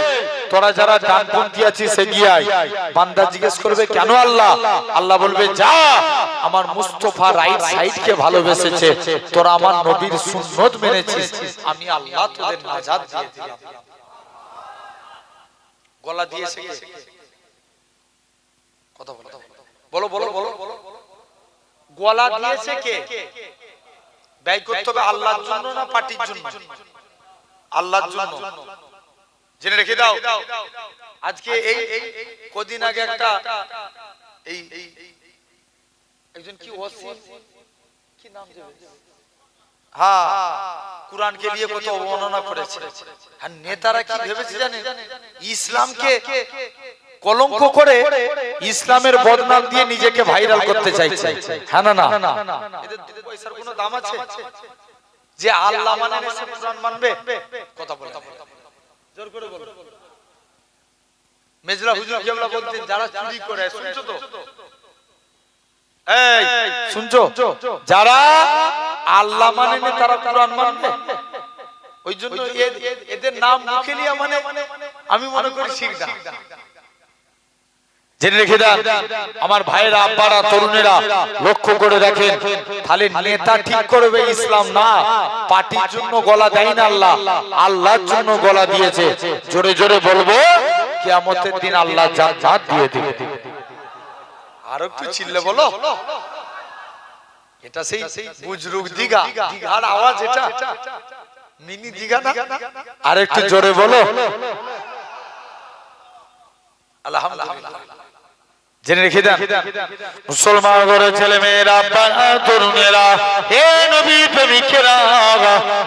তোরা যারা ডানপন্থী আছিস এগিয়ে আয়। বান্দা জিজ্ঞেস করবে কেন আল্লাহ? আল্লাহ বলবে যা, আমার মুস্তাফা রাইট সাইডকে ভালোবেসেছে, তোরা আমার নবীর সুন্নত মেনেছিস, আমি আল্লাহ তোদের নাজাত দিয়ে দিলাম। গলা দিয়েছে কে? কথা বলো বলো বলো বলো। গলা দিয়েছে কে? ব্যয় করতে হবে আল্লাহর জন্য না পার্টির জন্য? আল্লাহর জন্য। জেনে রেখে দাও, আজকে এই কদিন আগে একটা এই একজন কি ওয়াসি, কি নাম দেবে, হ্যাঁ, কুরআনকে নিয়ে কত অবমাননা করেছে। আর নেতারা কি ভেবেছে জানেন? ইসলামকে কলঙ্ক করে ইসলামের বদনাম দিয়ে নিজেকে ভাইরাল করতে চাইছে। হ্যাঁ না না, এদের পয়সার কোনো দাম আছে? যে আল্লাহ মানে না, সে কুরআন মানবে? কথা বলে জোর করে বলো। মেজলা হুজুর কেবলা বলতেন, যারা চুরি করে, শুনছো তো? এই শুনছো? যারা আল্লাহ মানে না তারা কুরআন মানবে? ওই জন্য এদের নাম মুখে লিয়া মানে আমি মনে করি শিরক। জেনে রেখে দেন আমার ভাইরা, আব্বারা, তরুণেরা, লক্ষ্য করে দেখেন। তাহলে নেতা ঠিক করবে ইসলাম না, পার্টির জন্য গলা দেয় না আল্লাহ, আল্লাহর জন্য গলা দিয়েছে। জোরে জোরে বলবো, কিয়ামতের দিন আল্লাহ জান্নাত দিয়ে দিবে। আর একটু চিল্লে বলো। এটা সেই বুজরুগ দিঘা, দিঘার আওয়াজ এটা, মিনি দিঘা না? আর একটু জোরে বলো আলহামদুলিল্লাহ। জেনে রেখে দেন মুসলমান ঘরের ছেলে মেয়েরা, তরুণেরা, হে নবী প্রেমিকেরা,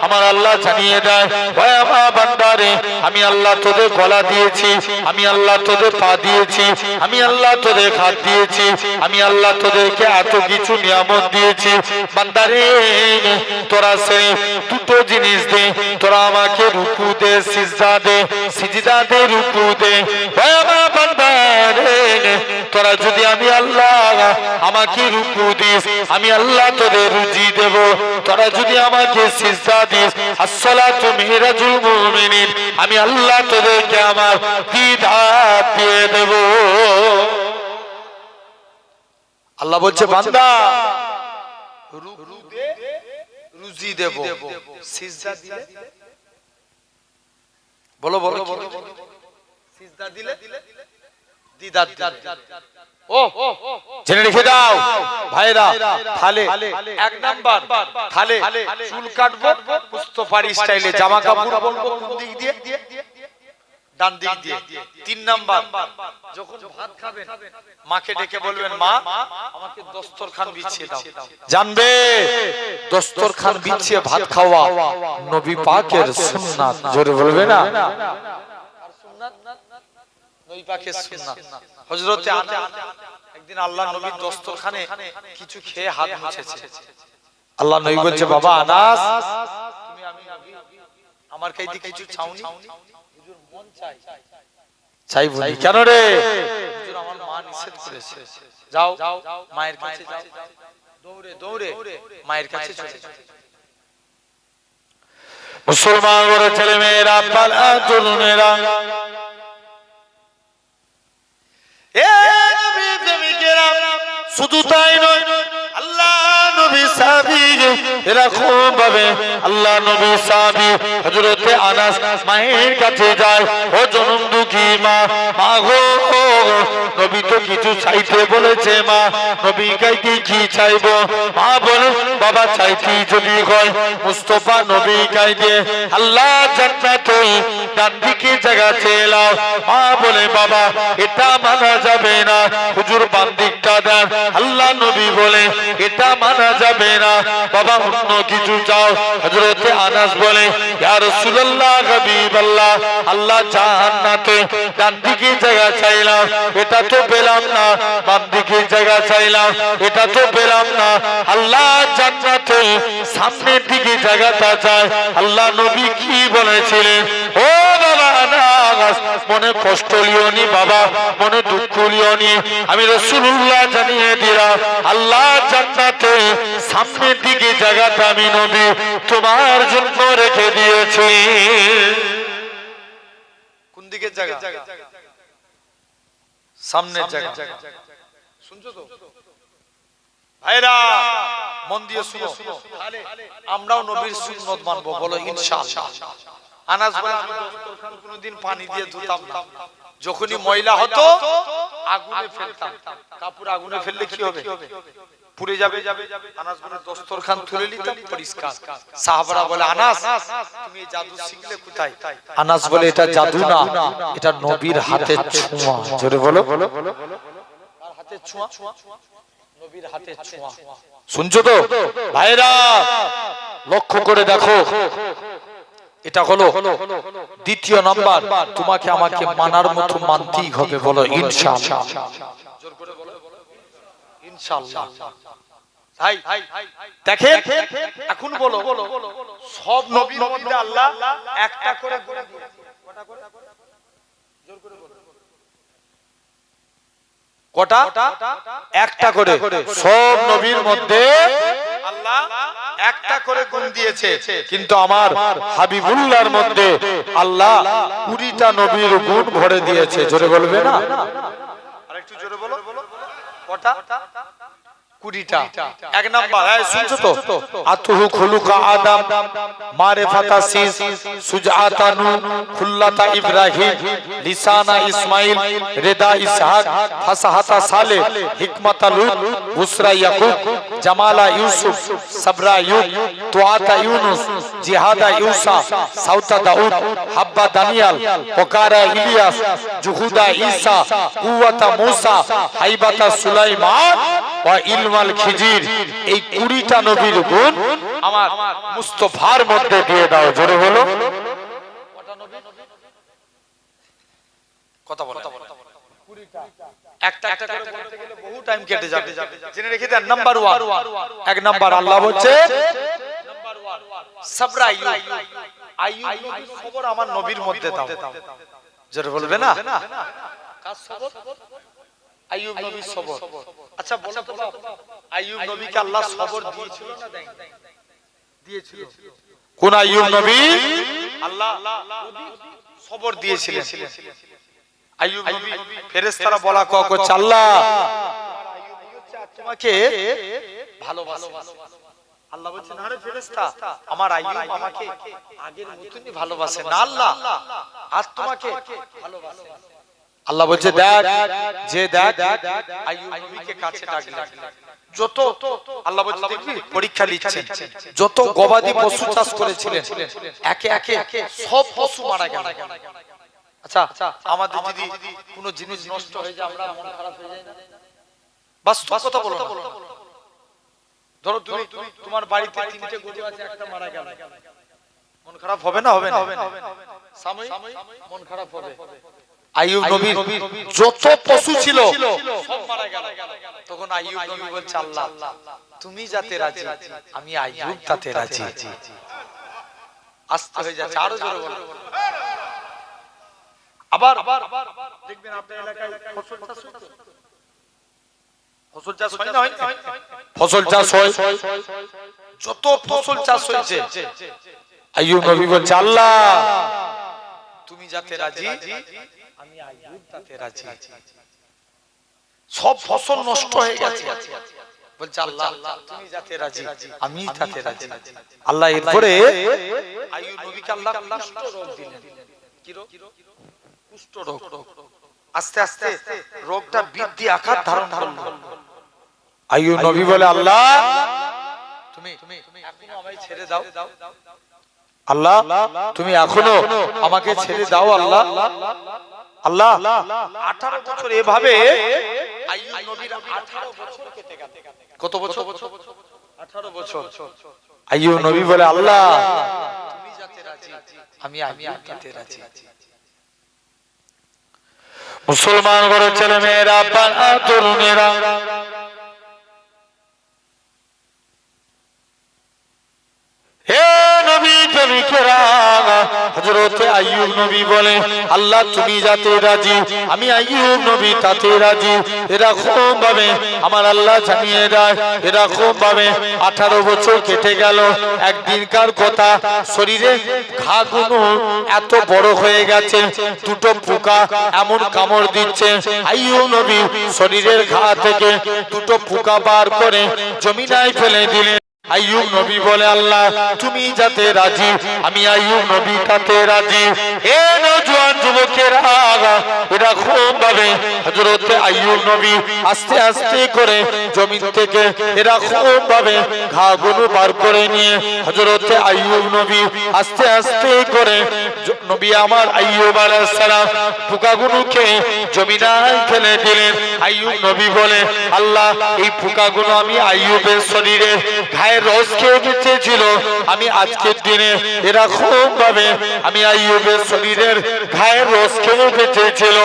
আমার আল্লাহ জানিয়ে দেয়, ওহে আমার বান্দারে, আমি আল্লাহ তোদের গলা দিয়েছি, আমি আল্লাহ তোদের পা দিয়েছি, আমি আল্লাহ তোদের হাত দিয়েছি, আমি আল্লাহ তোদেরকে এত কিছু নিয়ামত দিয়েছি। বান্দারে তোরা সে দুটো জিনিস দে, তোরা আমাকে রুকু দে, সিজদা দে, সিজদা দে, রুকু দে। ওহে আমার বান্দারে, তোরা যদি আমি আল্লাহ আমাকে রুকু দিস, আমি আল্লাহ তোদের রুজি দেব। তোরা যদি আমাকে সিজদা দিস, আসসালাতু মিহরাজুল মুমিনিন, আমি আল্লাহ তোদেরকে আমার হিদায়াত দিয়ে দেব। আল্লাহ বলছে বান্দা রুকু দে, রুজি দেব, সিজদা দিলে বলো বলো, সিজদা দিলে দিদার ও জেনে রেখে দাও ভাইরা। তাহলে এক নাম্বার, তাহলে চুল কাটবো মুস্তাফার স্টাইলে, জামা কাপড় বলবো কোন দিক দিয়ে? ডান দিক দিয়ে। তিন নাম্বার, যখন ভাত খাবেন মাকে ডেকে বলবেন, মা আমাকে দস্তরখান বিছিয়ে দাও। জানবে দস্তরখান বিছিয়ে ভাত খাওয়া নবী পাকের সুন্নাত। জোরে বলবে না? আর সুন্নাত নবী পাকের সুন্নাত। হযরত আনাস একদিন আল্লাহ নবীর দস্তরখানে কিছু খেয়ে হাত মুছেছে। আল্লাহ নবী বলছে, বাবা আনাস, তুমি আমি আমার কাছে কিছু চাওনি? হুজুর মন চাই। চাইবো না কেন রে? হুজুর আমার মা নিষেধ করেছে। যাও মায়ের কাছে যাও, দৌড়ে দৌড়ে মায়ের কাছে চলে যাও। মুসলমান ঘরের ছেলে মেয়েরা, তরুণেরা, শুধু তাই নয়, আল্লাহ নবী সাহাবী এরকম ভাবে আল্লাহ নবী সাহাবী হযরতে আনাস মায়ের কাছে যায়, ও জনম দুঃখী মা, মা গো নবী তো কিছু চাইতে বলেছে মা, নবী কাইতে কি চাইবো? মা বলে বাবা চাইতি যদি হয় মুস্তাফা নবী কাইতে আল্লাহ জান্নাতে ডান দিকে জায়গা চেলাও। মা বলে বাবা এটা মানা যাবে না, হুজুর বাম দিকটা দেন। আল্লাহ নবী বলে এটা মানা যাবে না, বাবা অন্য কিছু চাও। হযরতে আনাস বলে ইয়া রাসূলুল্লাহ হাবিবাল্লাহ, আল্লাহ জান্নাতে ডান দিকে জায়গা চাইলাম, এটা তো পেলাম না। বাম দিকে জায়গা চাইলাম, এটা তো পেলাম না। আল্লাহ জান্নাতে সামনের দিকে জায়গাটা চাই। আল্লাহ নবী কি বলেছিলেন? ও বাবা আনাস, মনে কষ্ট লিওনি বাবা, মনে দুঃখ লিওনি। আমি রাসূলুল্লাহ জানিয়ে দিলাম আল্লাহ জান্নাতে সামনের দিকে জায়গাটা আমি নবী তোমার জন্য রেখে দিয়েছি। কোন দিকের জায়গা? সামনের জায়গা। শুনছো তো ভাইরা? মন দিয়ে শুনো, আমরাও নবীর সুন্নাত মানবো, বলো ইনশাআল্লাহ। আনাস বলে আমি দস্তরখান কোনদিন পানি দিয়ে ধুতাম না, যখনই ময়লা হতো আগুনে ফেলতাম। কাপড় আগুনে ফেললে কি হবে? পুড়ে যাবে। আনাস বলে দস্তরখান তুলে নিতাম পরিষ্কার। সাহাবারা বলে আনাস তুমি জাদু শিখলে কোথায়? আনাস বলে এটা জাদু না, এটা নবীর হাতের ছোঁয়া। জোরে বলো। আর হাতের ছোঁয়া? নবীর হাতের ছোঁয়া। শুনছো তো ভাইরা? লক্ষ্য করে দেখো, এটা হলো দ্বিতীয় নাম্বার। তোমাকে আমাকে মানার মতো মানতেই হবে, বলো ইনশাআল্লাহ। জোর করে বলো ইনশাআল্লাহ। ভাই দেখেন এখন বলো, সব নবীর মধ্যে আল্লাহ একটা করে গুণ দিয়েছে। কটা করে? জোর করে বলো। কটা? একটা করে। সব নবীর মধ্যে আল্লাহ একটা করে গুণ দিয়েছে, কিন্তু আমার হাবিবুল্লাহর মধ্যে আল্লাহ 20টা নবীর গুণ ভরে দিয়েছে। জোরে বলবে না? আরেকটু জোরে বলো। কটা? 20টা। এক নাম্বার, শুনছো তো? আতুহু খুলুকা আদম, মারিফাতা সিস, সুজআতা নূহ, খুল্লাতা ইব্রাহিম, লিসানা ইসমাইল, রেদা ইসহাক, ফাসাহাতা সালেহ, হিকমাতা লূত, বুসরা ইয়াকুব, জামালা ইউসুফ, সাবরা ইউব, তুআতা ইউনুস, জিহাদা ইউসা, সাউতা দাউদ, হাব্বা দানিয়াল, ওকারা ইলিয়াস, জুহুদা ঈসা, কুওয়াতা মূসা, হাইবাতা সুলাইমান ওয়া ইলমাল খিজির। এই 20টা নবীর গুণ আমার মুস্তাফার মধ্যে দিয়ে দাও। জোরে বলো। কটা নবী? কথা বলো। 20টা। একটা একটা করে বলতে গেলে বহু টাইম কেটে যাবে। জেনে রেখে দেন। নাম্বার 1, এক নাম্বার আল্লাহ বলছে নাম্বার 1 সাবরা আইয়ুব। আইয়ুব নবীর খবর আমার নবীর মধ্যে দাও। জোরে বলবে না? কার সবর? আইয়ুব নবীর সবর। আচ্ছা বলো তো বাপ, আইয়ুব নবীকে আল্লাহ সবর দিয়েছিল না দেয়নি? দিয়েছিল। কোন আইয়ুব নবী? আল্লাহ সবর দিয়েছিলেন। আইয়ুব নবী ফেরেশতারা বলা করছে আল্লাহ তোমাকে ভালোবাসে। আল্লাহ বলছেন আরে ফেরেশতা, আমার আইয়ুব আমাকে আগের মতই ভালোবাসে না আল্লাহ, আজ তোমাকে ভালোবাসে। আল্লাহ বলছে দেখ, যে দেখ আইয়ুব নবীকে কাছে ডাকলেন। যত আল্লাহ বলছে দেখবি পরীক্ষা নিচ্ছেন, যত গবাদি পশু চাষ করেছিলেন একে একে সব পশু মারা গেল। আচ্ছা আমাদের যদি কোনো জিনিস নষ্ট হয়ে যায় আমরা মন খারাপ হয়ে যায় না? বাস্তব কথা বলো না। ধরো তুমি তোমার বাড়িতে 3টে গরু আছে, একটা মারা গেল, মন খারাপ হবে না? হবে না? সাময়িক মন খারাপ হবে। আইয়ুব নবীর যত পশু ছিল সব মারা গেল। তখন আইয়ুব নবী বলছে আল্লাহ তুমি যাতে রাজি, আমি আইয়ুব তাতে রাজি। আস্তে হয়ে যাচ্ছে, আরো জোরে বলো। আবার দেখবেন আপনার এলাকায় ফসল চাষ হয়, ফসল চাষ হয় না? হয় ফসল চাষ হয়। যত ফসল চাষ হয়েছে আইয়ুব নবী বলছে আল্লাহ তুমি যাতে রাজি, আমি আইয়ুব তাতে রাজি। সব ফসল নষ্ট হয়ে গেছে, বলছে আল্লাহ তুমি যাতে রাজি, আমি তাতে রাজি। আল্লাহ এরপরে আইয়ুব নবীকে আল্লাহ কুষ্ঠ রোগ দিলেন। কি রোগ? কুষ্ঠ রোগ। আস্তে আস্তে রোগটা বৃদ্ধি আকার ধারণ করলো। আইয়ুব নবী বলে, আল্লাহ তুমি এখনো আমায় ছেড়ে দাও, আল্লাহ তুমি এখনো আমাকে ছেড়ে দাও আল্লাহ। আল্লাহ 18 বছর এভাবে আইয়ুব নবীর 18 বছর কেটে গেল। কত বছর? 18 বছর। আইয়ুব নবী বলে, আল্লাহ তুমি যাতে রাজি, আমি তাতে রাজি। মুসলমান ঘরের ছেলে মেয়েরা, তরুণেরা, হে নবী প্রেমিকেরা, হযরত আইয়ুব নবী বলে, আল্লাহ তুমি যাতে রাজি, আমি আইয়ুব নবী তাতে রাজি। এরকম ভাবে আমার আল্লাহ জানিয়ে দেয়, এরকম ভাবে 18 বছর কেটে গেল। একদিনকার কথা, শরীরে ঘাগুলো এত বড় হয়ে গেছে, দুটো পোকা এমন কামড় দিচ্ছে। আইয়ুব নবী শরীরের ঘা থেকে দুটো পোকা বার করে জমিনায় ফেলে দিলেন। আইয়ুব নবী বলে, আল্লাহ তুমি যাতে রাজি, আমি আইয়ুব নবী তাতে রাজি। হে নওজোয়ান যুবকেরা, এরকম ভাবে হযরত আইয়ুব নবী আস্তে আস্তে করে জমিন থেকে এরকম ভাবে ঘাগুলো বার করে নিয়ে হযরত আইয়ুব নবী আস্তে আস্তে করে নবী আমার আইয়ুব আলাইহিস সালাম পোকাগুলোকে জমিনায় ফেলে দিলেন। আইয়ুব নবী বলে, আল্লাহ এই পোকাগুলো আমি আইয়ুবের শরীরে ঘায়ের রস খেয়ে গেছিল, আমি আজকের দিনে এরকম ভাবে আমি আইয়ুবের শরীরের ঘায়ের রস খেয়ে বেঁচেছিল।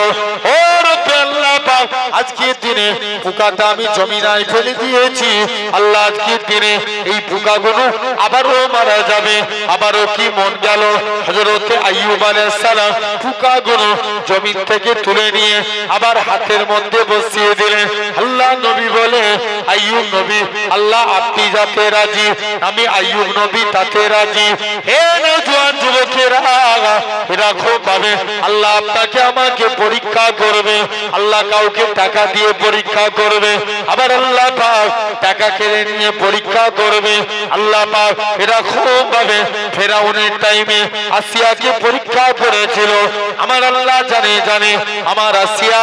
ও রব্বে আল্লাহ পাক, আজকের দিনে পোকাটা আমি জমিনায় ফেলে দিয়েছি। আল্লাহ আজকের দিনে এই পোকাগুলো আবারও মারা যাবে। আবারও কি মন গেল, হযরত আইয়ুব আলাইহিস সালাম পোকাগুলো জমিন থেকে তুলে নিয়ে আবার হাতের মধ্যে বসিয়ে দিলেন। আল্লাহ নবী বলে, আইয়ুব নবী, আল্লাহ আপনি যাতে রাজি, আমি আইয়ুব নবী তাতে রাজি। হে নওজোয়ান যুবকেরা, এরকম ভাবে আল্লাহ আপনাকে আমাকে পরীক্ষা করবে। আল্লাহ কাউকে টাকা দিয়ে পরীক্ষা করবে, আবার আল্লাহ পাক টাকা কেড়ে নিয়ে পরীক্ষা করবে। আল্লাহ পাক এরকম ভাবে ফেরাউনের টাইমে আসিয়াকে পরীক্ষা করেছিল। আমার আল্লাহ জানে আমার আসিয়া,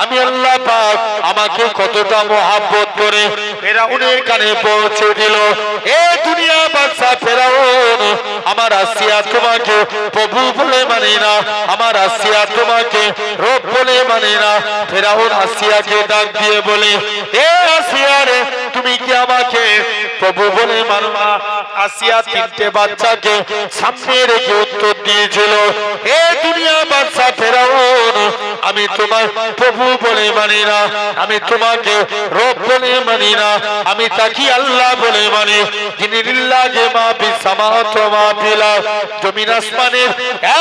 আমি আল্লাহ পাক আমাকে কতটা মহব্বত করে ফেরাউনের কানে পৌঁছে দিল। এ দুনিয়া বাদশা ফেরাউন, আমার আসিয়া তোমাকে প্রভু বলে মানে না, আমার আসিয়া তোমাকে রব বলে মানে না। ফেরাউন আসিয়াকে ডাক দিয়ে বলে, হে আসিয়া রে, তুমি কি আমাকে প্রভু বলে মানো না? আসিয়া 3টে বাচ্চাকে সামনে রেখে উত্তর দিয়েছিল, হে দুনিয়া বাদশা ফেরাউন, আমি তোমার প্রভু বলে মানি না, আমি তোমাকে রব বলে মানি না, আমি তাকে আল্লাহ বলে মানি। যিনি লিল্লাহি মা ফিস সামাওয়াতি ওয়া মা ফিল আরদ, জমিন আসমানের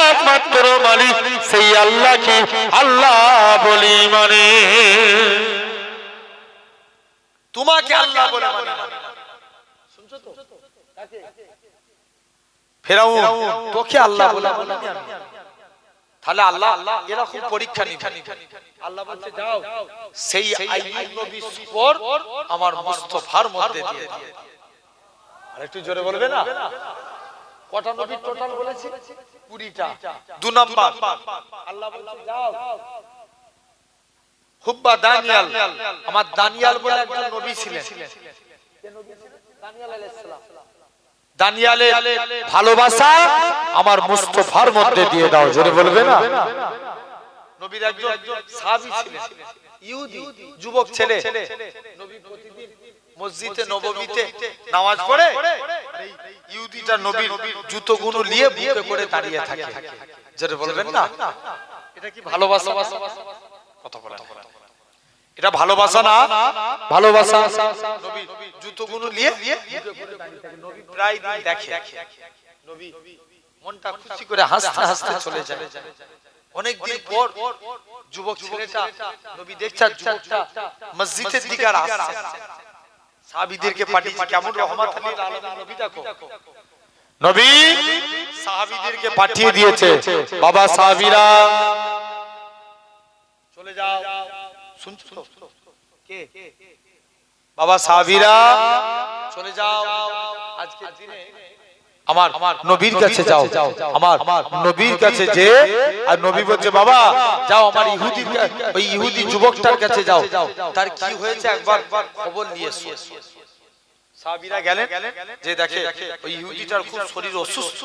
একমাত্র মালিক, সেই আল্লাহকে আল্লাহ বলে মানে। তোমাকে আল্লাহ বলে মানি। শুনছো তো? ফেরাউন তোকে আল্লাহ বলে মানি। তাহলে আল্লাহ এরকম পরীক্ষা নিবে। আল্লাহ বলছে, যাও সেই আইয়ুব নবীর পর আমার মুস্তাফার মধ্যে দিয়ে দাও। আর একটু জোরে বলবে না? কটা নবী টোটাল বলেছি? 20টা। 2 নাম্বার আল্লাহ বলছে, যাও হুব্বা দানিয়াল, আমার দানিয়াল বলে একজন নবী ছিলেন। কে নবী ছিলেন? দানিয়াল আলাইহিস সালাম। দানিয়ালের ভালোবাসা আমার মুস্তাফার মধ্যে দিয়ে দাও। জোরে বলবে না? নবীর একজন সাহাবী ছিলেন, ইহুদি যুবক ছেলে। নবী প্রতিদিন মসজিদে নববীতে নামাজ পড়ে, এই ইহুদিটা নবীর জুতোগুলো নিয়ে বুকে করে দাঁড়িয়ে থাকে। জোরে বলবেন না? এটা কি ভালোবাসা? কথা বলেন, এটা ভালোবাসা না? ভালোবাসা। নবী জুতোগুলো নিয়ে বুকে করে দাঁড়িয়ে থাকে। নবী প্রায় দিন দেখে, নবী মনটা খুশি করে হাসতে হাসতে চলে যায়। অনেকদিন পর যুবক ছেলেটা, নবী দেখছে যুবকটা মসজিদের দিকে আসছে, সাহাবীদেরকে পাঠিয়েছে, কেমন রহমত আলীর আলামিন নবী দেখো। নবী সাহাবীদেরকে পাঠিয়ে দিয়েছে, বাবা সাহাবীরা চলে যাও। শুনছো তো? কে? বাবা সাহাবীরা চলে যাও, আজকের দিনে আমার নবীর কাছে যাও, আমার নবীর কাছে যে, আর নবী বলছে বাবা যাও আমার ওই ইহুদি যুবকটার কাছে যাও, তার কি হয়েছে একবার খবর নিয়ে এসো। সাহাবীরা গেলেন, যে দেখে ওই ইহুদিটার খুব শরীর অসুস্থ,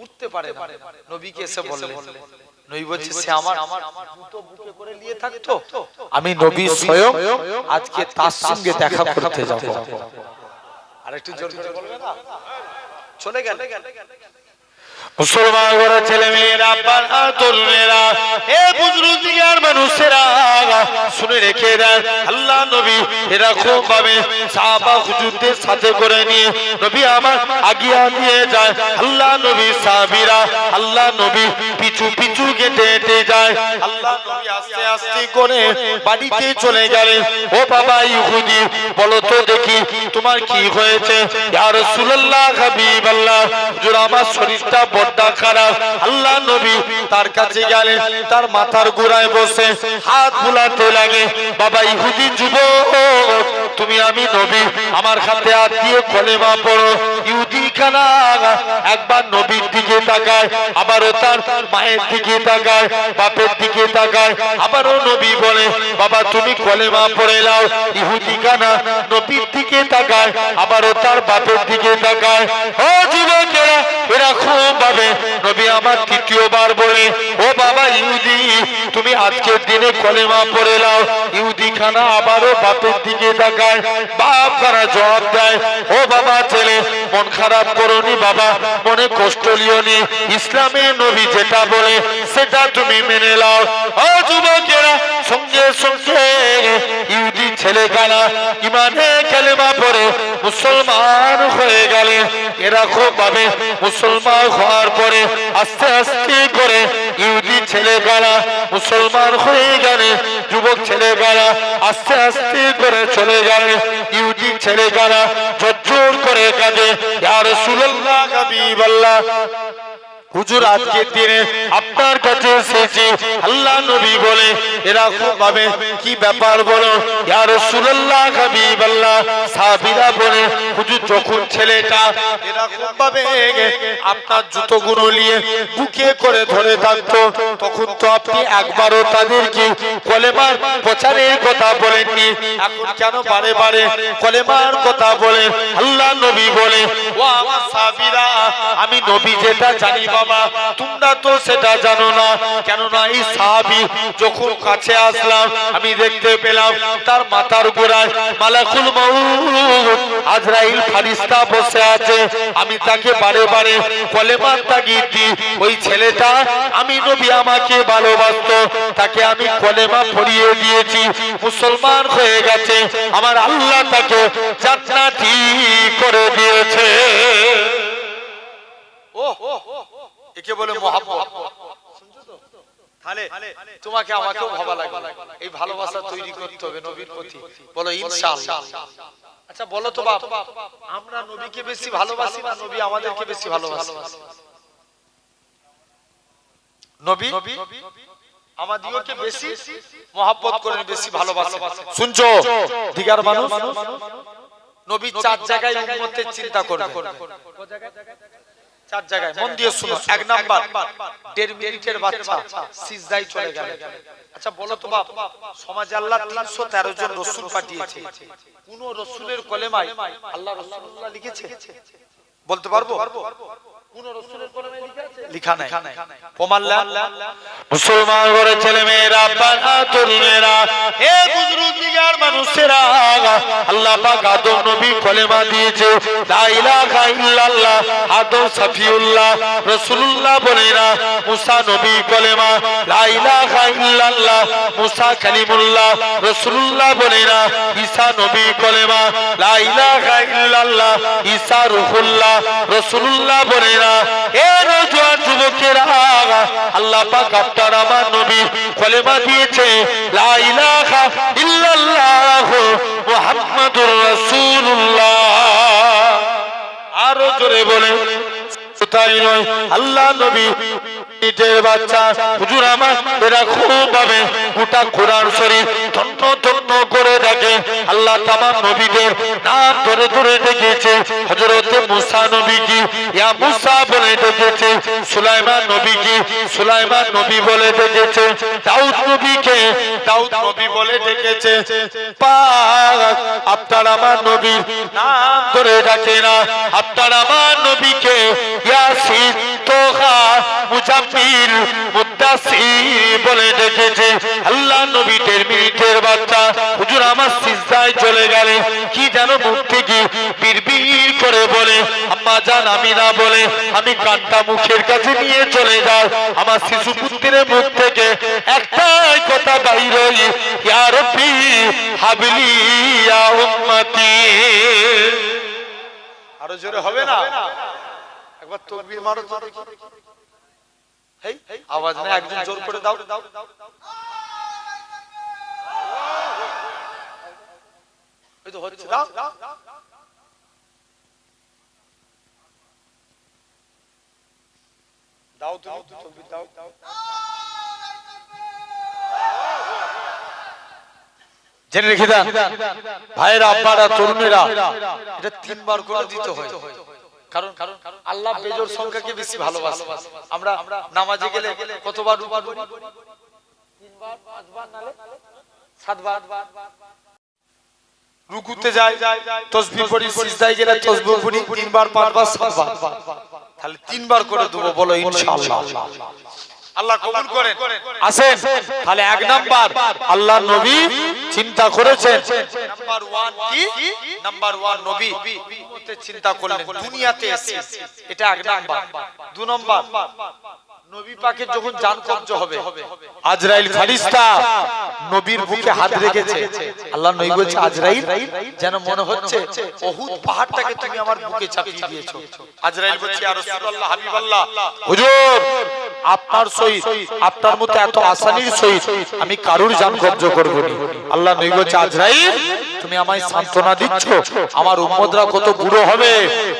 উঠতে পারে না। নবীকে এসে বললেন, নবী বলছে সে আমার জুতো বুকে করে নিয়ে থাকতো, আমি নবী স্বয়ং আজকে তার সঙ্গে দেখা করতে যাব। আরেকটু জোর করে বলবে না? চলে গেল। মুসলমান ঘরের ছেলে মেয়েরা, তরুণেরা, এ বুজুর্গিয়ার মানুষেরা শুনে রেখে দেন, আল্লাহ নবী এরকম ভাবে সাহাবা হুজুরদের সাথে করে নিয়ে নবী আমার আগিয়ে দিয়ে যায়। আল্লাহ নবী সাহাবীরা আল্লাহ নবী পিছু পিছু হেঁটে হেঁটে যায়। আল্লাহ নবী আস্তে আস্তে করে বাড়িতে চলে গেলেন। ও বাবা ইহুদি, বলো তো দেখি তোমার কি হয়েছে? ইয়া রাসূলুল্লাহ, হাবিবাল্লাহ, হুজুর আমার শরীরটা বড়টা খারাপ। আল্লাহ নবী তার কাছে গেলেন, তার মাথার গোড়ায় বসে হাত বুলাতে লাগে। বাবা ইহুদি যুবক, তুমি আমি নবী, আমার হাতে হাত দিয়ে কলেমা পড়ো। ইহুদি খানা একবার নবীর দিকে তাকায়, আবারও তার মায়ের দিকে তাকায়, বাপের দিকে তাকায়, আবারও নবী বলে বাবা তুমি কলেমা পড়ে নাও। ইহুদি খানা নবীর দিকে তাকায়, আবারও তার বাপের দিকে তাকায়। ও যুবকেরা, এরকম ভাবে নবী আমার তৃতীয়বার বলে ও বাবা ইহুদি, তুমি আজকের দিনে কলেমা পড়ে নাও। ইহুদি খানা আবারও বাপের দিকে তাকায়, বাপ খানা জবাব দেয় ও বাবা ছেলে, মন খারাপ করোনি বাবা, মনে কষ্ট লিওনি, ইসলামের নবী যেটা বলে সেটা তুমি মেনে নাও। ও যুবকেরা, সঙ্গে সঙ্গে ইহুদি ছেলে খানা ইমানে কালেমা পড়ে মুসলমান হয়ে গেলেন। এরকম ভাবে মুসলমান হওয়ার পরে আস্তে আস্তে করে ইহুদি ছেলেবেলা মুসলমান হয়ে গেলে, যুবক ছেলেবেলা আস্তে আস্তে করে চলে গেলে। ইহুদি ছেলেবেলা ঝরঝর করে কাঁদে, ইয়া রাসূলুল্লাহ, হাবিবাল্লাহ, হুজুর আজকের দিনে আপনার কাছে এসেছি। আল্লাহ নবী বলে এরকম ভাবে কি ব্যাপার বলো? ইয়া রাসূলুল্লাহ, হাবিবাল্লাহ, সাহাবীরা বলে হুজুর যখন ছেলেটা এরকম ভাবে আপনার জুতোগুলো নিয়ে বুকে করে ধরে থাকতো, তখন তো আপনি একবারও তাদেরকে কলেমার প্রচারের কথা বলেননি, এখন কেন বারে বারে কলেমার কথা বলেন? আল্লাহ নবী বলে ও আমার সাহাবীরা, আমি নবী যেটা জানি বাবা তোমরা তো সেটা জানো না। কেননা এই সাহাবী যখন কাছে আসলাম, আমি দেখতে পেলাম তার মাথার গোড়ায় মালাকুল মউত আজরাইল ফেরেশতা বসে আছে। আমি তাকে বারে বারে কলেমার তাগিদ দিই, ওই ছেলেটা আমি নবী আমাকে ভালোবাসতো, তাকে আমি কলেমা পড়িয়ে দিয়েছি, মুসলমান হয়ে গেছে, আমার আল্লাহ তাকে জান্নাতি করে দিয়েছে। একে বলে মহব্বত। তাহলে তোমাকে আমাকেও ভালো লাগবে, এই ভালোবাসা তৈরি করতে হবে নবীর প্রতি। বলো ইনশাআল্লাহ। আচ্ছা বলো তো বাপ, আমরা নবীকে বেশি ভালোবাসি না নবী আমাদেরকে বেশি ভালোবাসে? নবী আমাদিগকে বেশি মহব্বত করেন, বেশি ভালোবাসেন। শুনছো দিগার মানুষ, নবী চার জায়গায় উম্মতের চিন্তা করবে। চার জায়গায় মন দিয়ে শুনো। এক নাম্বার, 1.5 মিনিটের বাচ্চা সিজদায় চলে গেল। আচ্ছা বলো তো বাপ, সমাজে আল্লাহ 313 জন রাসূল পাঠিয়েছে, কোন রাসূলের কলেমায় আল্লাহ রাসূলুল্লাহ লিখেছে? বলতে পারবো? কোন রাসূলের কলেমায় লেখা নাই। প্রমাণ মুসলমান ঘরের ছেলে মেয়েরা, তরুণেরা, হে বুজুর্গিয়ার মানুষেরা, আল্লাহ পাক আদম নবী কলেমা দিয়েছে লা ইলাহা ইল্লাল্লাহ, আদম সফিউল্লাহ, রাসূলুল্লাহ বলে না। মুসা নবী কলেমা লা ইলাহা ইল্লাল্লাহ, মুসা কালিমুল্লাহ, রাসূলুল্লাহ বলে না। ঈসা নবী কলেমা লা ইলাহা ইল্লাল্লাহ, ঈসা রূহুল্লাহ, রাসূলুল্লাহ বলে না। হে নওজোয়ান যুবকেরা, আল্লাহ পাক আপনার আমার নবী কলেমা দিয়েছে লা ইলাহা ইল্লাল্লাহ মুহাম্মাদুর রাসূলুল্লাহ। আরো জোরে বলে তাই নয়, আল্লাহ নবী নিজের বাচ্চা হুজুর আমার এরা খুব ভাবে গোটা কোরআন শরীফ ধন্য ধন্য করে দেখে। আল্লাহ তামাম নবীদের নাম ধরে ধরে ডেকেছে। হযরত মুসা নবী কি ইয়া মুসা বলে ডেকেছে, সুলাইমান নবী কি সুলাইমান নবী বলে ডেকেছে, দাউদ নবীকে দাউদ নবী বলে ডেকেছে। পাক আপনার আমার নবীর নাম ধরে ডাকে না, আপনার আমার নবীকে ইয়াসিন তোহা মুজাম্মিল মুদ্দাসির বলে ডেকেছে। আল্লাহ নবী 1.5 মিনিটের বাচ্চা হুজুর আমার সিজদায় চলে গেলে কি যেন মুখ থেকে বিড়বিড় করে বলে, আম্মা জান আমি না বলে আমি কানটা মুখের কাছে নিয়ে চলে যাই। আমার শিশু পুত্রের মুখ থেকে একটাই কথা বাইর হয়, ইয়া রাব্বি হাবলি ইয়া উম্মতি। আরো জোরে হবে না? একবার তাকবীর মারো তো দেখি। হেই আওয়াজ না, একজন জোর করে দাও। এই তো হচ্ছে, দাও দাও তুমি তাকবীর দাও। জেনে রেখে দেন ভাইরা আব্বারা তরুণেরা, এটা 3 বার করে দিতে হয়। কারণ আল্লাহ বেজোড় সংখ্যাকে বেশি ভালোবাসে। আমরা নামাজে গেলে কতবার 3 বার 5 বার নালে 7 বার রুকুতে যাই, তাসবিহ পড়ি, সিজদায় গেলে তাসবিহ পড়ি 3 বার 5 বার 7 বার, তাহলে 3 বার করে দেব, বলো ইনশাআল্লাহ। আল্লাহ কবুল করেন। আসেন তাহলে 1 নাম্বার আল্লাহ নবী চিন্তা করেছেন। নাম্বার 1 কি? নাম্বার 1 নবী উম্মতে চিন্তা করলেন, দুনিয়াতে এসেছে, এটা 1 নাম্বার। 2 নাম্বার নবী পাকের যখন জান কবজ হবে, আজরাইল ফেরেশতা নবীর বুকে হাত রেখেছে। আল্লাহ নবী বলছে আজরাইল যেন মনে হচ্ছে উহুদ পাহাড়টাকে তুমি আমার বুকে চাপিয়ে দিয়েছো। আজরাইল বলছে ইয়া রাসূলুল্লাহ হাবিবাল্লাহ, হুজুর আপনার সহিত আপনার মতো এত আসানির সহিত আমি কারুর জান কবজ করব না। আল্লাহ নবী বলছে আজরাইল তুমি আমায় সান্তনা দিচ্ছ, আমার উম্মতরা কত বুড়ো হবে,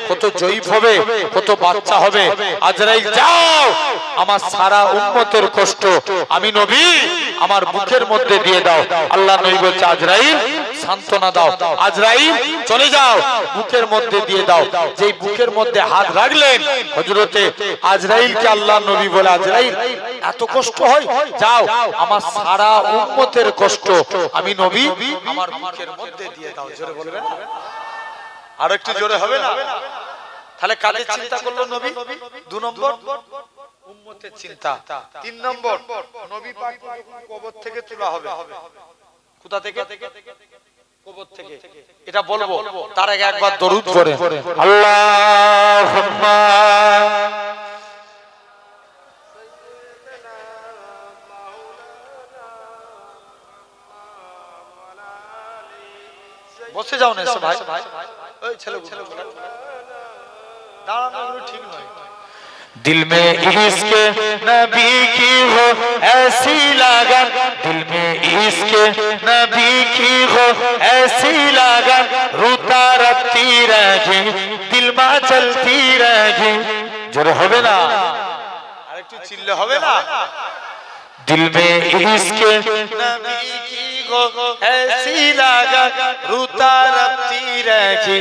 কত জয়ীফ হবে, কত বাচ্চা হবে। আজরাইল যাও, আমার সারা উম্মতের কষ্ট আমি নবী আমার বুকের মধ্যে দিয়ে দাও। আল্লাহ নবী বলছে আজরাইল সান্তনা দাও, আজরাইল চলে যাও, বুকের মধ্যে দিয়ে দাও। যেই বুকের মধ্যে হাত রাখলেন হযরতে আজরাইলকে আল্লাহ নবী বলে আজরাইল এত কষ্ট হয়, যাও আমার সারা উম্মতের কষ্ট আমি নবী আমার বুকের মধ্যে দিয়ে দাও। জোরে বলবেন, আর একটু জোরে হবে না? তাহলে কাদের চিন্তা করলো নবী? 2 নম্বর উম্মতের চিন্তা। 3 নম্বর নবী পাক কবর থেকে তোলা হবে। কোথা থেকে? কবর থেকে। এটা বলবো তার আগে একবার দরুদ পড়ে আল্লাহুম্মা বসে যাও না এসে ভাই, ওই ছেলেগুলো দাঁড়ানো ঠিক নয়। दिल में इश्क नबी की हो ऐसी लगन, दिल में इश्क नबी की हो ऐसी लगन, रूता रखती रहे दिल में चलती रहे। जोरे होवे ना, আরেকটু চিল্লে হবে না? दिल में इश्क नबी की हो ऐसी लगन, रूता रखती रहे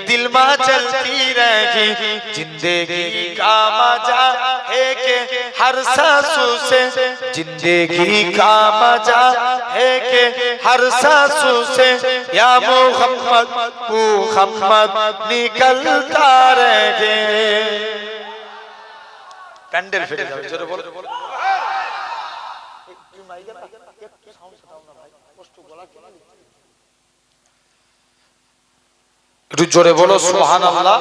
दिल में चलती रहे। जिंदगी का मजा है कि हर सांसों से, जिंदगी का मजा है कि हर सांसों से या मोहम्मद मोहम्मद निकलता रहे। প্যান্ডেল ফেটে যাবে, জোরে বলো। একটু জোরে বলো সুবহানাল্লাহ।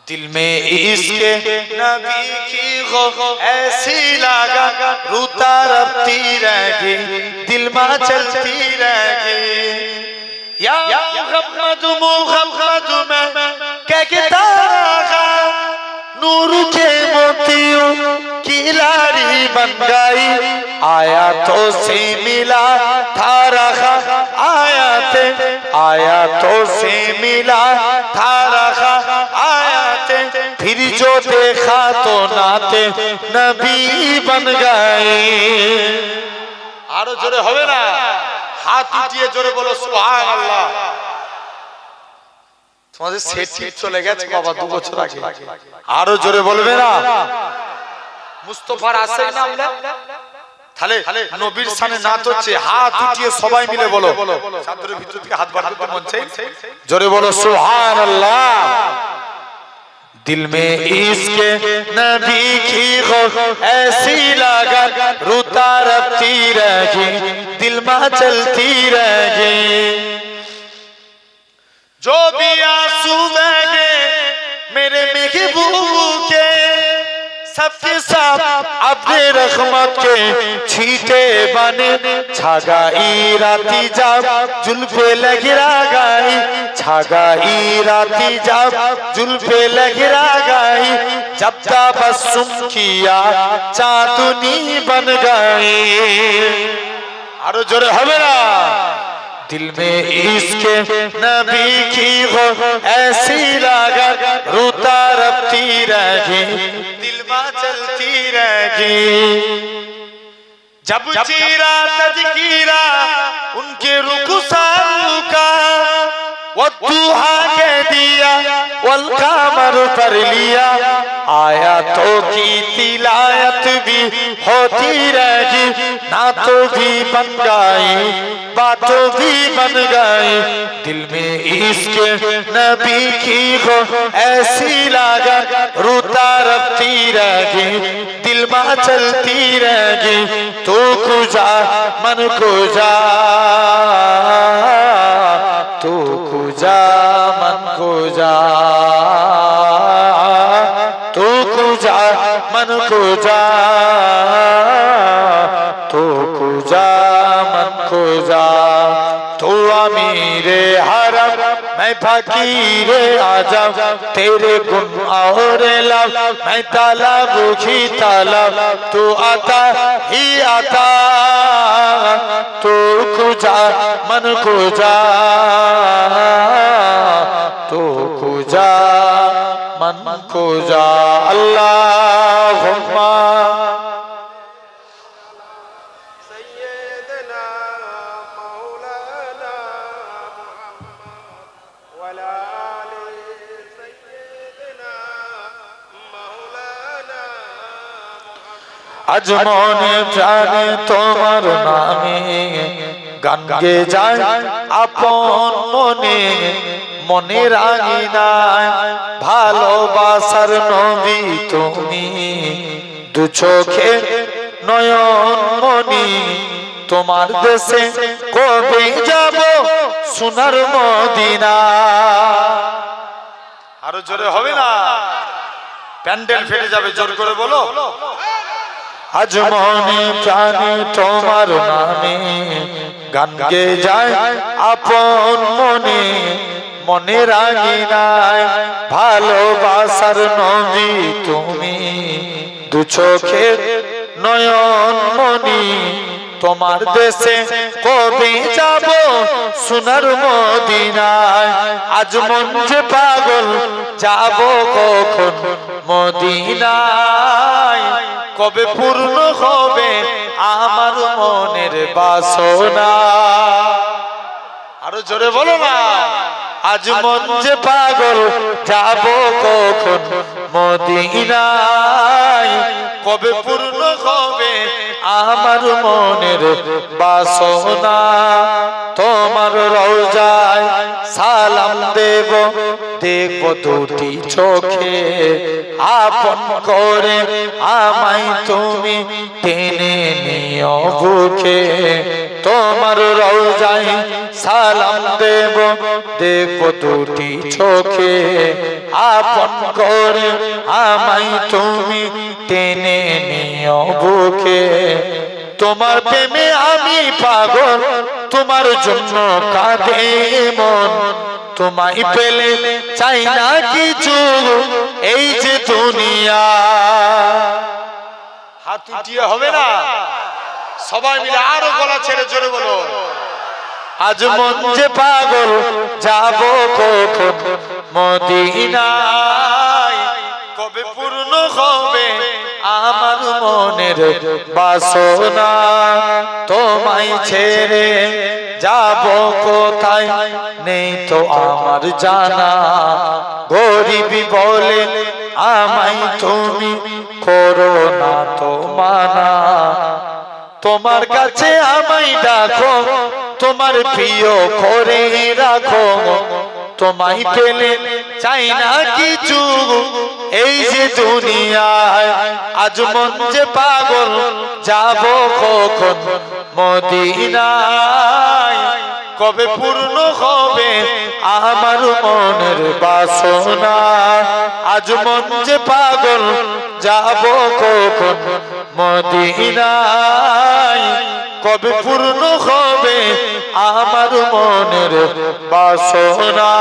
दिल में इश्क नबी की हो ऐसी लगन, रूता रखती रहे दिल में चलती रहे। या मोहम्मद मोहम्मद मैं कहता रहा, नूर के मोतियों की लारी बन गई, आयातों से मिला था रखा, आयातों से मिला था रखा, आयातें फिर जो देखा तो नाते नबी बन गए। आरो जोरे होवे ना, हाथ उठिए जोरे बोलो सुभान अल्लाह। তোমাদের সেটি চলে গেছে বাবা 2 বছর আগে, আরো জোরে বলবে না? মুস্তাফার আছে না আমরা তাহলে নবীর শানে নাত হচ্ছে, হাত উঠিয়ে সবাই মিলে বলো, চাদরের ভিতর থেকে হাত বাড়াতে মন চাই, জোরে বলো সুবহানাল্লাহ। दिल में इश्क नबी की हो ऐसी लगन, रुता रखती रहे दिल में चलती रहे। जो भी आंसू बहे मेरे महबूब के, सबके सब अपने रहमत के छींटे बने। छागाई राती जब जुल्फे लगिरा गई, छागाई राती जब जुल्फे लगिरा गई, जब तबस्सुम किया चांदनी बन गई। आरो जोरे হবে না? दिल में इश्क नबी की हो ऐसी लगन, रुता रखती रहे दिल में चलती रहे। जब चीरा तज़किरा उनके रुखसारों का, वो दुहा के दिया वल कमर पर लिया। आयतों की तिलावत भी होती रही, नातों भी बन गई बातों भी बन गई। दिल में इश्क नबी की हो ऐसी लगन, रुता रखती रही दिल में चलती रही। तू कुजा मन कुजा, तू कुजा मन कुजा, तू कुजा मन कुजा, तू कुजा मन कुजा। तू अमीरे हरम मैं फकीरे आजम, तेरे गुण और लब मैं तालब ही तालब। तू आता ही आता, तू कुजा मन कुजा, तू कुजा मन कुजा। अल्लाहुम्मा আজ মনে প্রাণে তোমার নামে গান গে যায় আপন মনে, মনের আঙিনায় ভালোবাসার নবী তুমি। দু চোখে নয়ন মনি, তোমার দেশে কবে যাব সোনার মদিনা। আরো জোরে হবে না? প্যান্ডেল ফেটে যাবে, জোর করে বলো। আজ মনে প্রাণে তোমার নামে গান গে যায় আপন মনে, মনের আঙিনায় ভালোবাসার নবী তুমি। দু চোখের নয়ন মনি, তোমার দেশে কবে যাব সোনার মদিনায়। আজ মন যে পাগল যাব কখন মদিনায়, কবে পূর্ণ হবে আমার মনের বাসনা। আরো জোরে বলো না? আজ মন যে পাগল যাব কখন মদিনায়, কবে পূর্ণ হবে আমার মনের বাসনা। তোমার রওজায় সালাম দেব, দেখব দুটি চোখে আপন করে আমায় তুমি টেনে নিও বুকে। তোমার রওজায় সালাম দেব, দেখব দুটি চোখে আপন করে আমায় তুমি টেনে নিও বুকে। তোমার প্রেমে আমি পাগল, তোমার জন্য কাঁদে মন। তোমায় পেলে চাই না কিছু এই যে দুনিয়া। হাত উঠিয়ে হবে না? সবাই মিলে আরো গলা ছেড়ে জোরে বলো। আজ মন যে পাগল যাব কখন মদিনায়, কবে পূর্ণ হবে আমার মনের বাসনা তোমায় ছেড়ে যাব কোথায় নেই তো আমার জানা গরিব বলে আমায় তুমি করো না তো মানা তোমার কাছে আমায় ডাকো তোমার প্রিয় করে রাখো তোমায় পেলে চাই না কিছু এই যে দুনিয়ায় আজ মন যে পাগল যাব কখন মদিনায় কবে পূর্ণ হবে আমার মনের বাসনা আজ মন যে পাগল যাব কখন মদিনায় কবে পূর্ণ হবে আমার মনের বাসনা।